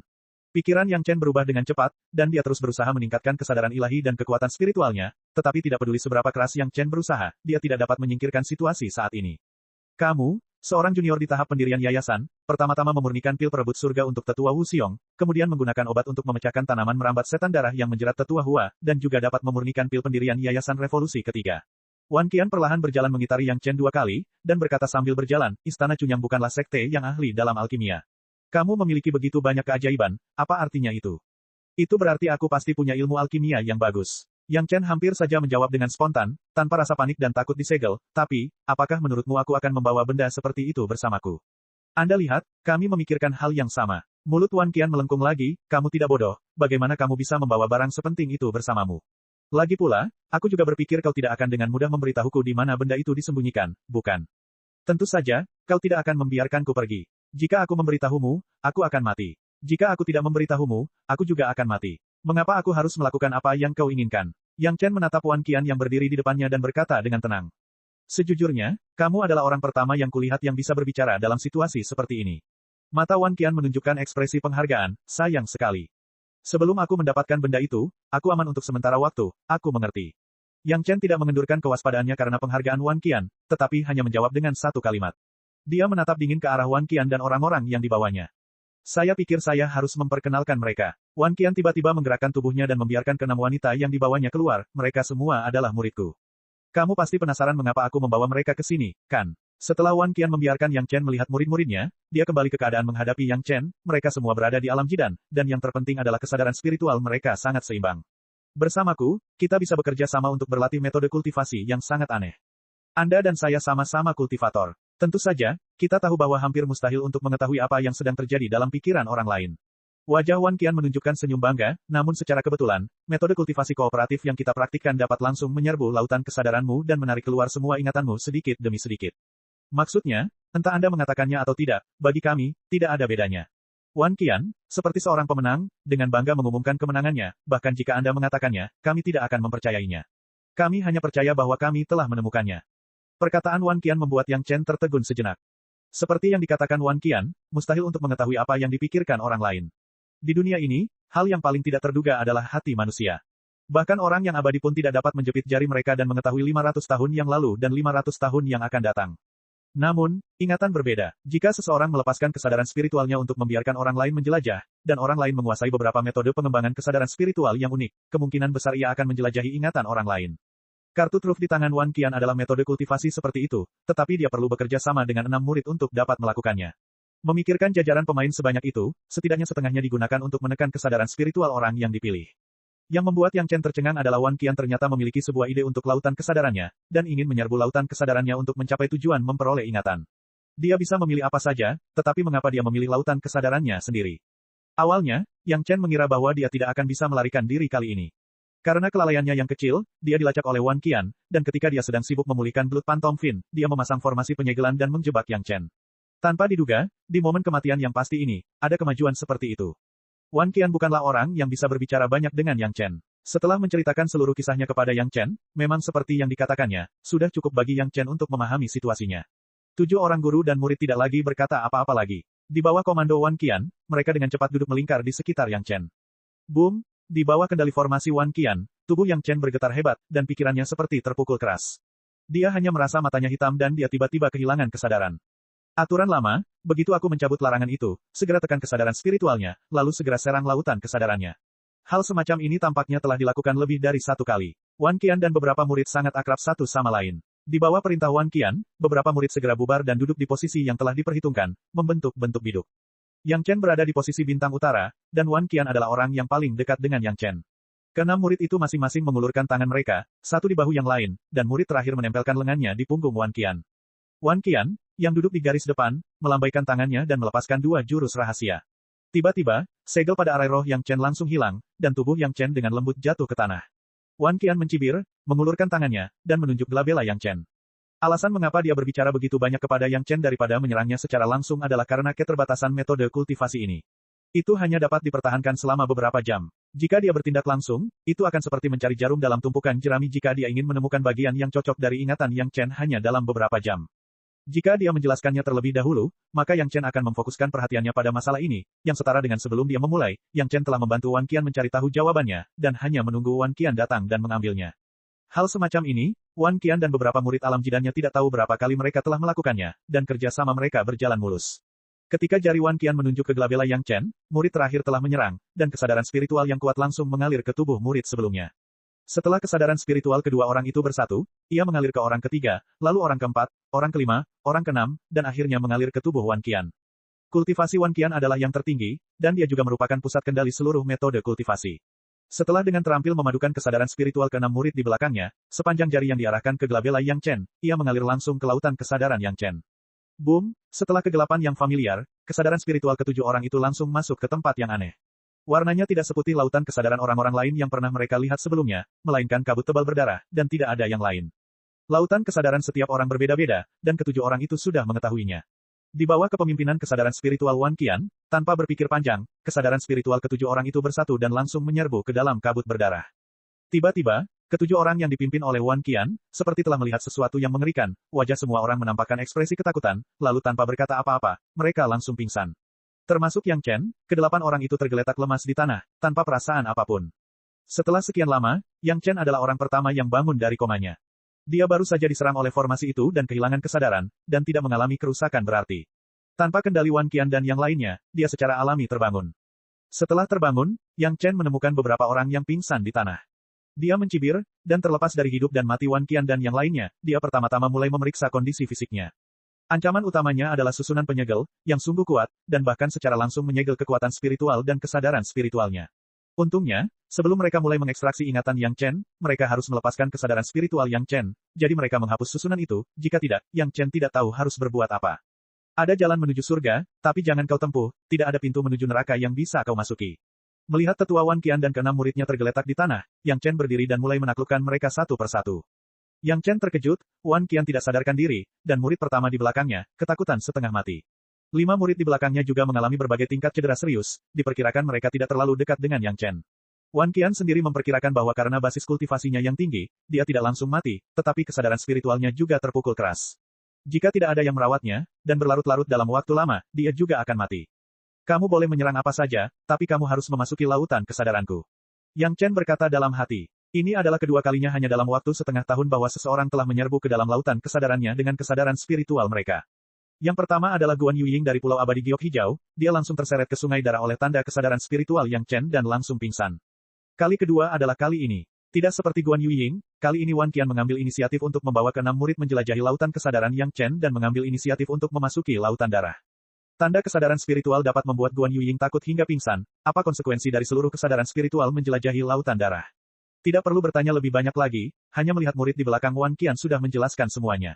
Pikiran Yang Chen berubah dengan cepat, dan dia terus berusaha meningkatkan kesadaran ilahi dan kekuatan spiritualnya, tetapi tidak peduli seberapa keras Yang Chen berusaha, dia tidak dapat menyingkirkan situasi saat ini. Kamu, seorang junior di tahap pendirian yayasan, pertama-tama memurnikan pil perebut surga untuk tetua Wu Xiong, kemudian menggunakan obat untuk memecahkan tanaman merambat setan darah yang menjerat tetua Hua, dan juga dapat memurnikan pil pendirian yayasan revolusi ketiga. Wan Qian perlahan berjalan mengitari Yang Chen 2 kali, dan berkata sambil berjalan, Istana Cunyang bukanlah sekte yang ahli dalam alkimia. Kamu memiliki begitu banyak keajaiban, apa artinya itu? Itu berarti aku pasti punya ilmu alkimia yang bagus. Yang Chen hampir saja menjawab dengan spontan, tanpa rasa panik dan takut disegel, tapi, apakah menurutmu aku akan membawa benda seperti itu bersamaku? Anda lihat, kami memikirkan hal yang sama. Mulut Wan Qian melengkung lagi, kamu tidak bodoh, bagaimana kamu bisa membawa barang sepenting itu bersamamu? Lagi pula, aku juga berpikir kau tidak akan dengan mudah memberitahuku di mana benda itu disembunyikan, bukan? Tentu saja, kau tidak akan membiarkanku pergi. Jika aku memberitahumu, aku akan mati. Jika aku tidak memberitahumu, aku juga akan mati. Mengapa aku harus melakukan apa yang kau inginkan? Yang Chen menatap Wan Qian yang berdiri di depannya dan berkata dengan tenang. Sejujurnya, kamu adalah orang pertama yang kulihat yang bisa berbicara dalam situasi seperti ini. Mata Wan Qian menunjukkan ekspresi penghargaan, sayang sekali. Sebelum aku mendapatkan benda itu, aku aman untuk sementara waktu, aku mengerti. Yang Chen tidak mengendurkan kewaspadaannya karena penghargaan Wan Qian, tetapi hanya menjawab dengan satu kalimat. Dia menatap dingin ke arah Wan Qian dan orang-orang yang dibawanya. Saya pikir saya harus memperkenalkan mereka. Wan Qian tiba-tiba menggerakkan tubuhnya dan membiarkan keenam wanita yang dibawanya keluar, mereka semua adalah muridku. Kamu pasti penasaran mengapa aku membawa mereka ke sini, kan? Setelah Wan Qian membiarkan Yang Chen melihat murid-muridnya, dia kembali ke keadaan menghadapi Yang Chen, mereka semua berada di alam jidan, dan yang terpenting adalah kesadaran spiritual mereka sangat seimbang. Bersamaku, kita bisa bekerja sama untuk berlatih metode kultivasi yang sangat aneh. Anda dan saya sama-sama kultivator. Tentu saja, kita tahu bahwa hampir mustahil untuk mengetahui apa yang sedang terjadi dalam pikiran orang lain. Wajah Wan Qian menunjukkan senyum bangga, namun secara kebetulan, metode kultivasi kooperatif yang kita praktikkan dapat langsung menyerbu lautan kesadaranmu dan menarik keluar semua ingatanmu sedikit demi sedikit. Maksudnya, entah Anda mengatakannya atau tidak, bagi kami, tidak ada bedanya. Wan Qian, seperti seorang pemenang, dengan bangga mengumumkan kemenangannya, bahkan jika Anda mengatakannya, kami tidak akan mempercayainya. Kami hanya percaya bahwa kami telah menemukannya. Perkataan Wan Qian membuat Yang Chen tertegun sejenak. Seperti yang dikatakan Wan Qian, mustahil untuk mengetahui apa yang dipikirkan orang lain. Di dunia ini, hal yang paling tidak terduga adalah hati manusia. Bahkan orang yang abadi pun tidak dapat menjepit jari mereka dan mengetahui 500 tahun yang lalu dan 500 tahun yang akan datang. Namun, ingatan berbeda. Jika seseorang melepaskan kesadaran spiritualnya untuk membiarkan orang lain menjelajah, dan orang lain menguasai beberapa metode pengembangan kesadaran spiritual yang unik, kemungkinan besar ia akan menjelajahi ingatan orang lain. Kartu truf di tangan Wan Qian adalah metode kultivasi seperti itu, tetapi dia perlu bekerja sama dengan 6 murid untuk dapat melakukannya. Memikirkan jajaran pemain sebanyak itu, setidaknya setengahnya digunakan untuk menekan kesadaran spiritual orang yang dipilih. Yang membuat Yang Chen tercengang adalah Wan Qian ternyata memiliki sebuah ide untuk lautan kesadarannya, dan ingin menyerbu lautan kesadarannya untuk mencapai tujuan memperoleh ingatan. Dia bisa memilih apa saja, tetapi mengapa dia memilih lautan kesadarannya sendiri? Awalnya, Yang Chen mengira bahwa dia tidak akan bisa melarikan diri kali ini. Karena kelalaiannya yang kecil, dia dilacak oleh Wan Qian, dan ketika dia sedang sibuk memulihkan Blood Phantom Fin, dia memasang formasi penyegelan dan menjebak Yang Chen. Tanpa diduga, di momen kematian yang pasti ini, ada kemajuan seperti itu. Wan Qian bukanlah orang yang bisa berbicara banyak dengan Yang Chen. Setelah menceritakan seluruh kisahnya kepada Yang Chen, memang seperti yang dikatakannya, sudah cukup bagi Yang Chen untuk memahami situasinya. 7 orang guru dan murid tidak lagi berkata apa-apa lagi. Di bawah komando Wan Qian, mereka dengan cepat duduk melingkar di sekitar Yang Chen. Boom! Di bawah kendali formasi Wan Qian, tubuh Yang Chen bergetar hebat, dan pikirannya seperti terpukul keras. Dia hanya merasa matanya hitam dan dia tiba-tiba kehilangan kesadaran. Aturan lama, begitu aku mencabut larangan itu, segera tekan kesadaran spiritualnya, lalu segera serang lautan kesadarannya. Hal semacam ini tampaknya telah dilakukan lebih dari 1 kali. Wan Qian dan beberapa murid sangat akrab satu sama lain. Di bawah perintah Wan Qian, beberapa murid segera bubar dan duduk di posisi yang telah diperhitungkan, membentuk bentuk biduk. Yang Chen berada di posisi bintang utara, dan Wan Qian adalah orang yang paling dekat dengan Yang Chen. Keenam murid itu masing-masing mengulurkan tangan mereka, satu di bahu yang lain, dan murid terakhir menempelkan lengannya di punggung Wan Qian. Wan Qian, yang duduk di garis depan, melambaikan tangannya dan melepaskan 2 jurus rahasia. Tiba-tiba, segel pada arai roh Yang Chen langsung hilang, dan tubuh Yang Chen dengan lembut jatuh ke tanah. Wan Qian mencibir, mengulurkan tangannya, dan menunjuk glabella Yang Chen. Alasan mengapa dia berbicara begitu banyak kepada Yang Chen daripada menyerangnya secara langsung adalah karena keterbatasan metode kultivasi ini. Itu hanya dapat dipertahankan selama beberapa jam. Jika dia bertindak langsung, itu akan seperti mencari jarum dalam tumpukan jerami jika dia ingin menemukan bagian yang cocok dari ingatan Yang Chen hanya dalam beberapa jam. Jika dia menjelaskannya terlebih dahulu, maka Yang Chen akan memfokuskan perhatiannya pada masalah ini, yang setara dengan sebelum dia memulai, Yang Chen telah membantu Wan Qian mencari tahu jawabannya, dan hanya menunggu Wan Qian datang dan mengambilnya. Hal semacam ini, Wan Qian dan beberapa murid alam jidannya tidak tahu berapa kali mereka telah melakukannya, dan kerja sama mereka berjalan mulus. Ketika jari Wan Qian menunjuk ke glabella Yang Chen, murid terakhir telah menyerang, dan kesadaran spiritual yang kuat langsung mengalir ke tubuh murid sebelumnya. Setelah kesadaran spiritual kedua orang itu bersatu, ia mengalir ke orang ketiga, lalu orang keempat, orang kelima, orang keenam, dan akhirnya mengalir ke tubuh Wan Qian. Kultivasi Wan Qian adalah yang tertinggi, dan dia juga merupakan pusat kendali seluruh metode kultivasi. Setelah dengan terampil memadukan kesadaran spiritual ke-6 murid di belakangnya, sepanjang jari yang diarahkan ke glabella Yang Chen, ia mengalir langsung ke lautan kesadaran Yang Chen. Boom! Setelah kegelapan yang familiar, kesadaran spiritual ke-7 orang itu langsung masuk ke tempat yang aneh. Warnanya tidak seputih lautan kesadaran orang-orang lain yang pernah mereka lihat sebelumnya, melainkan kabut tebal berdarah, dan tidak ada yang lain. Lautan kesadaran setiap orang berbeda-beda, dan ke-7 orang itu sudah mengetahuinya. Di bawah kepemimpinan kesadaran spiritual Wan Qian, tanpa berpikir panjang, kesadaran spiritual ke-7 orang itu bersatu dan langsung menyerbu ke dalam kabut berdarah. Tiba-tiba, ke-7 orang yang dipimpin oleh Wan Qian, seperti telah melihat sesuatu yang mengerikan, wajah semua orang menampakkan ekspresi ketakutan, lalu tanpa berkata apa-apa, mereka langsung pingsan. Termasuk Yang Chen, ke-8 orang itu tergeletak lemas di tanah, tanpa perasaan apapun. Setelah sekian lama, Yang Chen adalah orang pertama yang bangun dari komanya. Dia baru saja diserang oleh formasi itu dan kehilangan kesadaran, dan tidak mengalami kerusakan berarti. Tanpa kendali Wan Qian dan yang lainnya, dia secara alami terbangun. Setelah terbangun, Yang Chen menemukan beberapa orang yang pingsan di tanah. Dia mencibir, dan terlepas dari hidup dan mati Wan Qian dan yang lainnya, dia pertama-tama mulai memeriksa kondisi fisiknya. Ancaman utamanya adalah susunan penyegel, yang sungguh kuat, dan bahkan secara langsung menyegel kekuatan spiritual dan kesadaran spiritualnya. Untungnya, sebelum mereka mulai mengekstraksi ingatan Yang Chen, mereka harus melepaskan kesadaran spiritual Yang Chen, jadi mereka menghapus susunan itu, jika tidak, Yang Chen tidak tahu harus berbuat apa. Ada jalan menuju surga, tapi jangan kau tempuh, tidak ada pintu menuju neraka yang bisa kau masuki. Melihat tetua Wan Qian dan ke-6 muridnya tergeletak di tanah, Yang Chen berdiri dan mulai menaklukkan mereka satu persatu. Yang Chen terkejut, Wan Qian tidak sadarkan diri, dan murid pertama di belakangnya, ketakutan setengah mati. 5 murid di belakangnya juga mengalami berbagai tingkat cedera serius, diperkirakan mereka tidak terlalu dekat dengan Yang Chen. Wan Qian sendiri memperkirakan bahwa karena basis kultivasinya yang tinggi, dia tidak langsung mati, tetapi kesadaran spiritualnya juga terpukul keras. Jika tidak ada yang merawatnya, dan berlarut-larut dalam waktu lama, dia juga akan mati. Kamu boleh menyerang apa saja, tapi kamu harus memasuki lautan kesadaranku. Yang Chen berkata dalam hati. Ini adalah kedua kalinya hanya dalam waktu setengah tahun bahwa seseorang telah menyerbu ke dalam lautan kesadarannya dengan kesadaran spiritual mereka. Yang pertama adalah Guan Yuying dari Pulau Abadi Giok Hijau, dia langsung terseret ke sungai darah oleh tanda kesadaran spiritual Yang Chen dan langsung pingsan. Kali kedua adalah kali ini. Tidak seperti Guan Yuying, kali ini Wan Qian mengambil inisiatif untuk membawa ke 6 murid menjelajahi lautan kesadaran Yang Chen dan mengambil inisiatif untuk memasuki lautan darah. Tanda kesadaran spiritual dapat membuat Guan Yuying takut hingga pingsan. Apa konsekuensi dari seluruh kesadaran spiritual menjelajahi lautan darah? Tidak perlu bertanya lebih banyak lagi, hanya melihat murid di belakang Wan Qian sudah menjelaskan semuanya.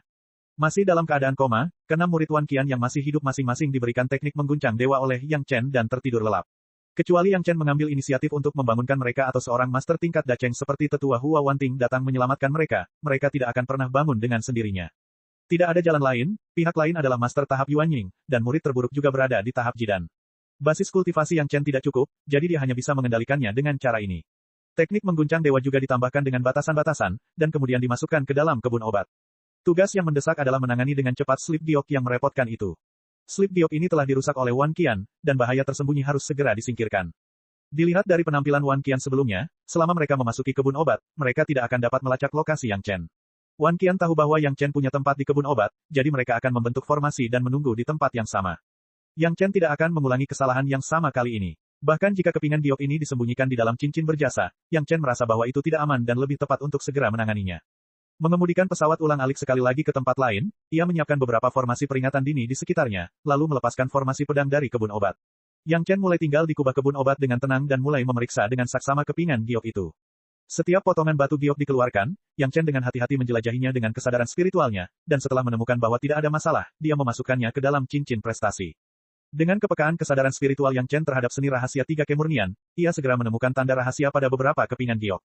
Masih dalam keadaan koma, ke-6 murid Wan Qian yang masih hidup masing-masing diberikan teknik mengguncang dewa oleh Yang Chen dan tertidur lelap. Kecuali Yang Chen mengambil inisiatif untuk membangunkan mereka atau seorang master tingkat Dacheng seperti tetua Hua Wanting datang menyelamatkan mereka, mereka tidak akan pernah bangun dengan sendirinya. Tidak ada jalan lain, pihak lain adalah master tahap Yuan Ying, dan murid terburuk juga berada di tahap Jidan. Basis kultivasi Yang Chen tidak cukup, jadi dia hanya bisa mengendalikannya dengan cara ini. Teknik mengguncang dewa juga ditambahkan dengan batasan-batasan, dan kemudian dimasukkan ke dalam kebun obat. Tugas yang mendesak adalah menangani dengan cepat slip giok yang merepotkan itu. Slip giok ini telah dirusak oleh Wan Qian, dan bahaya tersembunyi harus segera disingkirkan. Dilihat dari penampilan Wan Qian sebelumnya, selama mereka memasuki kebun obat, mereka tidak akan dapat melacak lokasi Yang Chen. Wan Qian tahu bahwa Yang Chen punya tempat di kebun obat, jadi mereka akan membentuk formasi dan menunggu di tempat yang sama. Yang Chen tidak akan mengulangi kesalahan yang sama kali ini. Bahkan jika kepingan giok ini disembunyikan di dalam cincin berjasa, Yang Chen merasa bahwa itu tidak aman dan lebih tepat untuk segera menanganinya. Mengemudikan pesawat ulang-alik sekali lagi ke tempat lain, ia menyiapkan beberapa formasi peringatan dini di sekitarnya, lalu melepaskan formasi pedang dari kebun obat. Yang Chen mulai tinggal di kubah kebun obat dengan tenang dan mulai memeriksa dengan saksama kepingan giok itu. Setiap potongan batu giok dikeluarkan, Yang Chen dengan hati-hati menjelajahinya dengan kesadaran spiritualnya, dan setelah menemukan bahwa tidak ada masalah, dia memasukkannya ke dalam cincin prestasi. Dengan kepekaan kesadaran spiritual Yang Chen terhadap seni rahasia 3 kemurnian, ia segera menemukan tanda rahasia pada beberapa kepingan giok.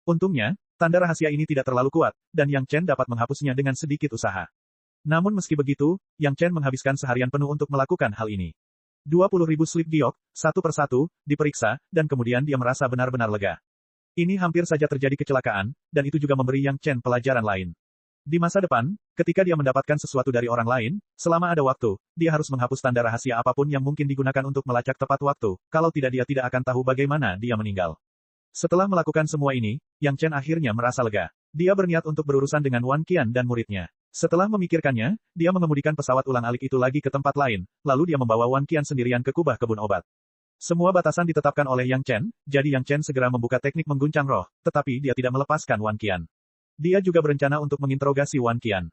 Untungnya, tanda rahasia ini tidak terlalu kuat, dan Yang Chen dapat menghapusnya dengan sedikit usaha. Namun meski begitu, Yang Chen menghabiskan seharian penuh untuk melakukan hal ini. 20.000 slip giok, satu persatu, diperiksa, dan kemudian dia merasa benar-benar lega. Ini hampir saja terjadi kecelakaan, dan itu juga memberi Yang Chen pelajaran lain. Di masa depan, ketika dia mendapatkan sesuatu dari orang lain, selama ada waktu, dia harus menghapus tanda rahasia apapun yang mungkin digunakan untuk melacak tepat waktu, kalau tidak dia tidak akan tahu bagaimana dia meninggal. Setelah melakukan semua ini, Yang Chen akhirnya merasa lega. Dia berniat untuk berurusan dengan Wan Qian dan muridnya. Setelah memikirkannya, dia mengemudikan pesawat ulang-alik itu lagi ke tempat lain, lalu dia membawa Wan Qian sendirian ke kubah kebun obat. Semua batasan ditetapkan oleh Yang Chen, jadi Yang Chen segera membuka teknik mengguncang roh, tetapi dia tidak melepaskan Wan Qian. Dia juga berencana untuk menginterogasi Wan Qian.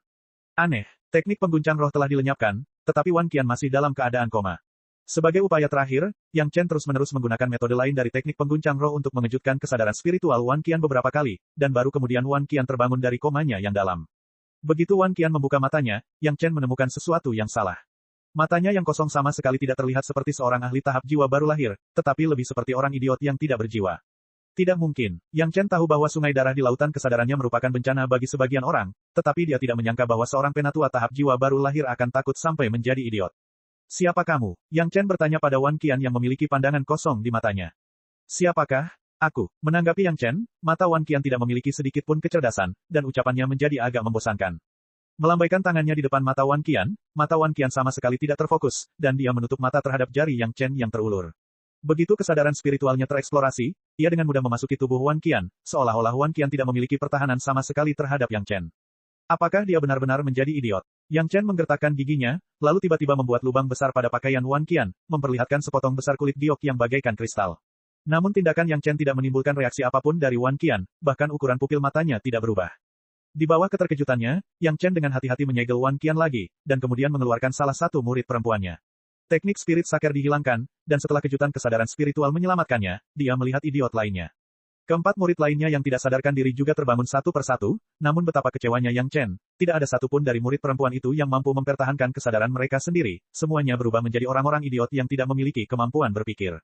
Aneh, teknik pengguncang roh telah dilenyapkan, tetapi Wan Qian masih dalam keadaan koma. Sebagai upaya terakhir, Yang Chen terus-menerus menggunakan metode lain dari teknik pengguncang roh untuk mengejutkan kesadaran spiritual Wan Qian beberapa kali, dan baru kemudian Wan Qian terbangun dari komanya yang dalam. Begitu Wan Qian membuka matanya, Yang Chen menemukan sesuatu yang salah. Matanya yang kosong sama sekali tidak terlihat seperti seorang ahli tahap jiwa baru lahir, tetapi lebih seperti orang idiot yang tidak berjiwa. Tidak mungkin. Yang Chen tahu bahwa sungai darah di lautan kesadarannya merupakan bencana bagi sebagian orang, tetapi dia tidak menyangka bahwa seorang penatua tahap jiwa baru lahir akan takut sampai menjadi idiot. Siapa kamu? Yang Chen bertanya pada Wan Qian yang memiliki pandangan kosong di matanya. Siapakah? Aku. Menanggapi Yang Chen, mata Wan Qian tidak memiliki sedikit pun kecerdasan, dan ucapannya menjadi agak membosankan. Melambaikan tangannya di depan mata Wan Qian sama sekali tidak terfokus, dan dia menutup mata terhadap jari Yang Chen yang terulur. Begitu kesadaran spiritualnya tereksplorasi, ia dengan mudah memasuki tubuh Wan Qian, seolah-olah Wan Qian tidak memiliki pertahanan sama sekali terhadap Yang Chen. Apakah dia benar-benar menjadi idiot? Yang Chen menggertakkan giginya, lalu tiba-tiba membuat lubang besar pada pakaian Wan Qian, memperlihatkan sepotong besar kulit giok yang bagaikan kristal. Namun tindakan Yang Chen tidak menimbulkan reaksi apapun dari Wan Qian, bahkan ukuran pupil matanya tidak berubah. Di bawah keterkejutannya, Yang Chen dengan hati-hati menyegel Wan Qian lagi, dan kemudian mengeluarkan salah satu murid perempuannya. Teknik spirit saker dihilangkan, dan setelah kejutan kesadaran spiritual menyelamatkannya, dia melihat idiot lainnya. Keempat murid lainnya yang tidak sadarkan diri juga terbangun satu persatu, namun betapa kecewanya Yang Chen, tidak ada satupun dari murid perempuan itu yang mampu mempertahankan kesadaran mereka sendiri, semuanya berubah menjadi orang-orang idiot yang tidak memiliki kemampuan berpikir.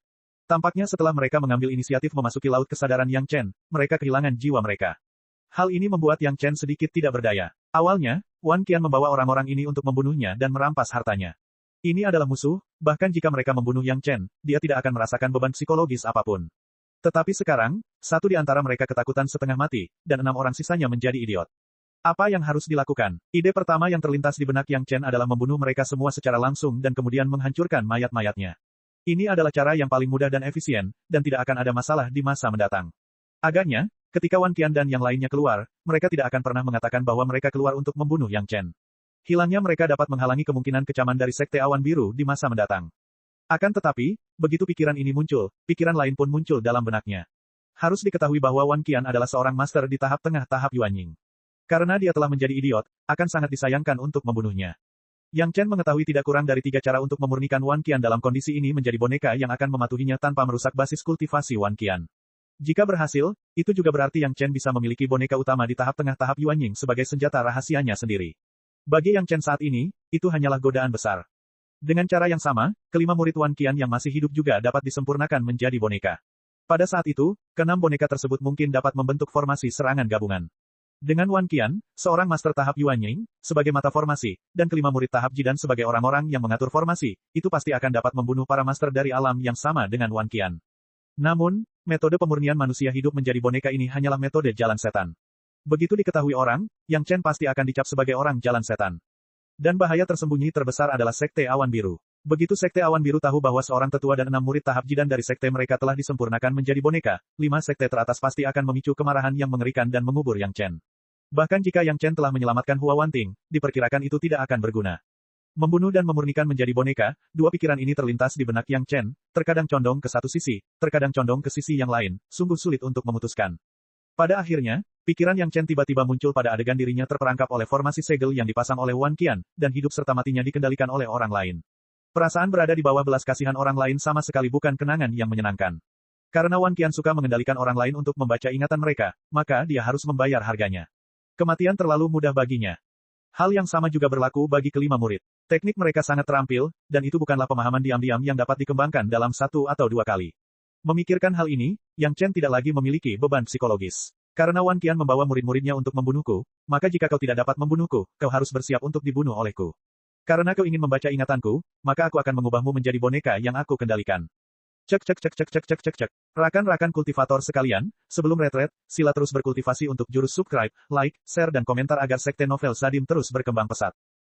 Tampaknya setelah mereka mengambil inisiatif memasuki laut kesadaran Yang Chen, mereka kehilangan jiwa mereka. Hal ini membuat Yang Chen sedikit tidak berdaya. Awalnya, Wan Qian membawa orang-orang ini untuk membunuhnya dan merampas hartanya. Ini adalah musuh, bahkan jika mereka membunuh Yang Chen, dia tidak akan merasakan beban psikologis apapun. Tetapi sekarang, satu di antara mereka ketakutan setengah mati, dan 6 orang sisanya menjadi idiot. Apa yang harus dilakukan? Ide pertama yang terlintas di benak Yang Chen adalah membunuh mereka semua secara langsung dan kemudian menghancurkan mayat-mayatnya. Ini adalah cara yang paling mudah dan efisien, dan tidak akan ada masalah di masa mendatang. Agaknya, ketika Wan Qian dan yang lainnya keluar, mereka tidak akan pernah mengatakan bahwa mereka keluar untuk membunuh Yang Chen. Hilangnya mereka dapat menghalangi kemungkinan kecaman dari Sekte Awan Biru di masa mendatang. Akan tetapi, begitu pikiran ini muncul, pikiran lain pun muncul dalam benaknya. Harus diketahui bahwa Wan Qian adalah seorang master di tahap tengah tahap Yuanying. Karena dia telah menjadi idiot, akan sangat disayangkan untuk membunuhnya. Yang Chen mengetahui tidak kurang dari 3 cara untuk memurnikan Wan Qian dalam kondisi ini menjadi boneka yang akan mematuhinya tanpa merusak basis kultivasi Wan Qian. Jika berhasil, itu juga berarti Yang Chen bisa memiliki boneka utama di tahap tengah tahap Yuanying sebagai senjata rahasianya sendiri. Bagi Yang Chen saat ini, itu hanyalah godaan besar. Dengan cara yang sama, kelima murid Wan Qian yang masih hidup juga dapat disempurnakan menjadi boneka. Pada saat itu, ke-6 boneka tersebut mungkin dapat membentuk formasi serangan gabungan. Dengan Wan Qian, seorang master tahap Yuanying, sebagai mata formasi, dan kelima murid tahap Jidan sebagai orang-orang yang mengatur formasi, itu pasti akan dapat membunuh para master dari alam yang sama dengan Wan Qian. Namun, metode pemurnian manusia hidup menjadi boneka ini hanyalah metode jalan setan. Begitu diketahui orang, Yang Chen pasti akan dicap sebagai orang jalan setan. Dan bahaya tersembunyi terbesar adalah Sekte Awan Biru. Begitu Sekte Awan Biru tahu bahwa seorang tetua dan 6 murid tahap Jidan dari sekte mereka telah disempurnakan menjadi boneka, 5 sekte teratas pasti akan memicu kemarahan yang mengerikan dan mengubur Yang Chen. Bahkan jika Yang Chen telah menyelamatkan Hua Wanting, diperkirakan itu tidak akan berguna. Membunuh dan memurnikan menjadi boneka, 2 pikiran ini terlintas di benak Yang Chen, terkadang condong ke satu sisi, terkadang condong ke sisi yang lain, sungguh sulit untuk memutuskan. Pada akhirnya, pikiran Yang Chen tiba-tiba muncul pada adegan dirinya terperangkap oleh formasi segel yang dipasang oleh Wan Qian, dan hidup serta matinya dikendalikan oleh orang lain. Perasaan berada di bawah belas kasihan orang lain sama sekali bukan kenangan yang menyenangkan. Karena Wan Qian suka mengendalikan orang lain untuk membaca ingatan mereka, maka dia harus membayar harganya. Kematian terlalu mudah baginya. Hal yang sama juga berlaku bagi kelima murid. Teknik mereka sangat terampil, dan itu bukanlah pemahaman diam-diam yang dapat dikembangkan dalam 1 atau 2 kali. Memikirkan hal ini, Yang Chen tidak lagi memiliki beban psikologis. Karena Wan Qian membawa murid-muridnya untuk membunuhku, maka jika kau tidak dapat membunuhku, kau harus bersiap untuk dibunuh olehku. Karena kau ingin membaca ingatanku, maka aku akan mengubahmu menjadi boneka yang aku kendalikan. Cek cek cek cek cek cek cek cek. Rakan-rakan kultivator sekalian, sebelum retret, sila terus berkultivasi untuk jurus subscribe, like, share dan komentar agar sekte novel Sadim terus berkembang pesat.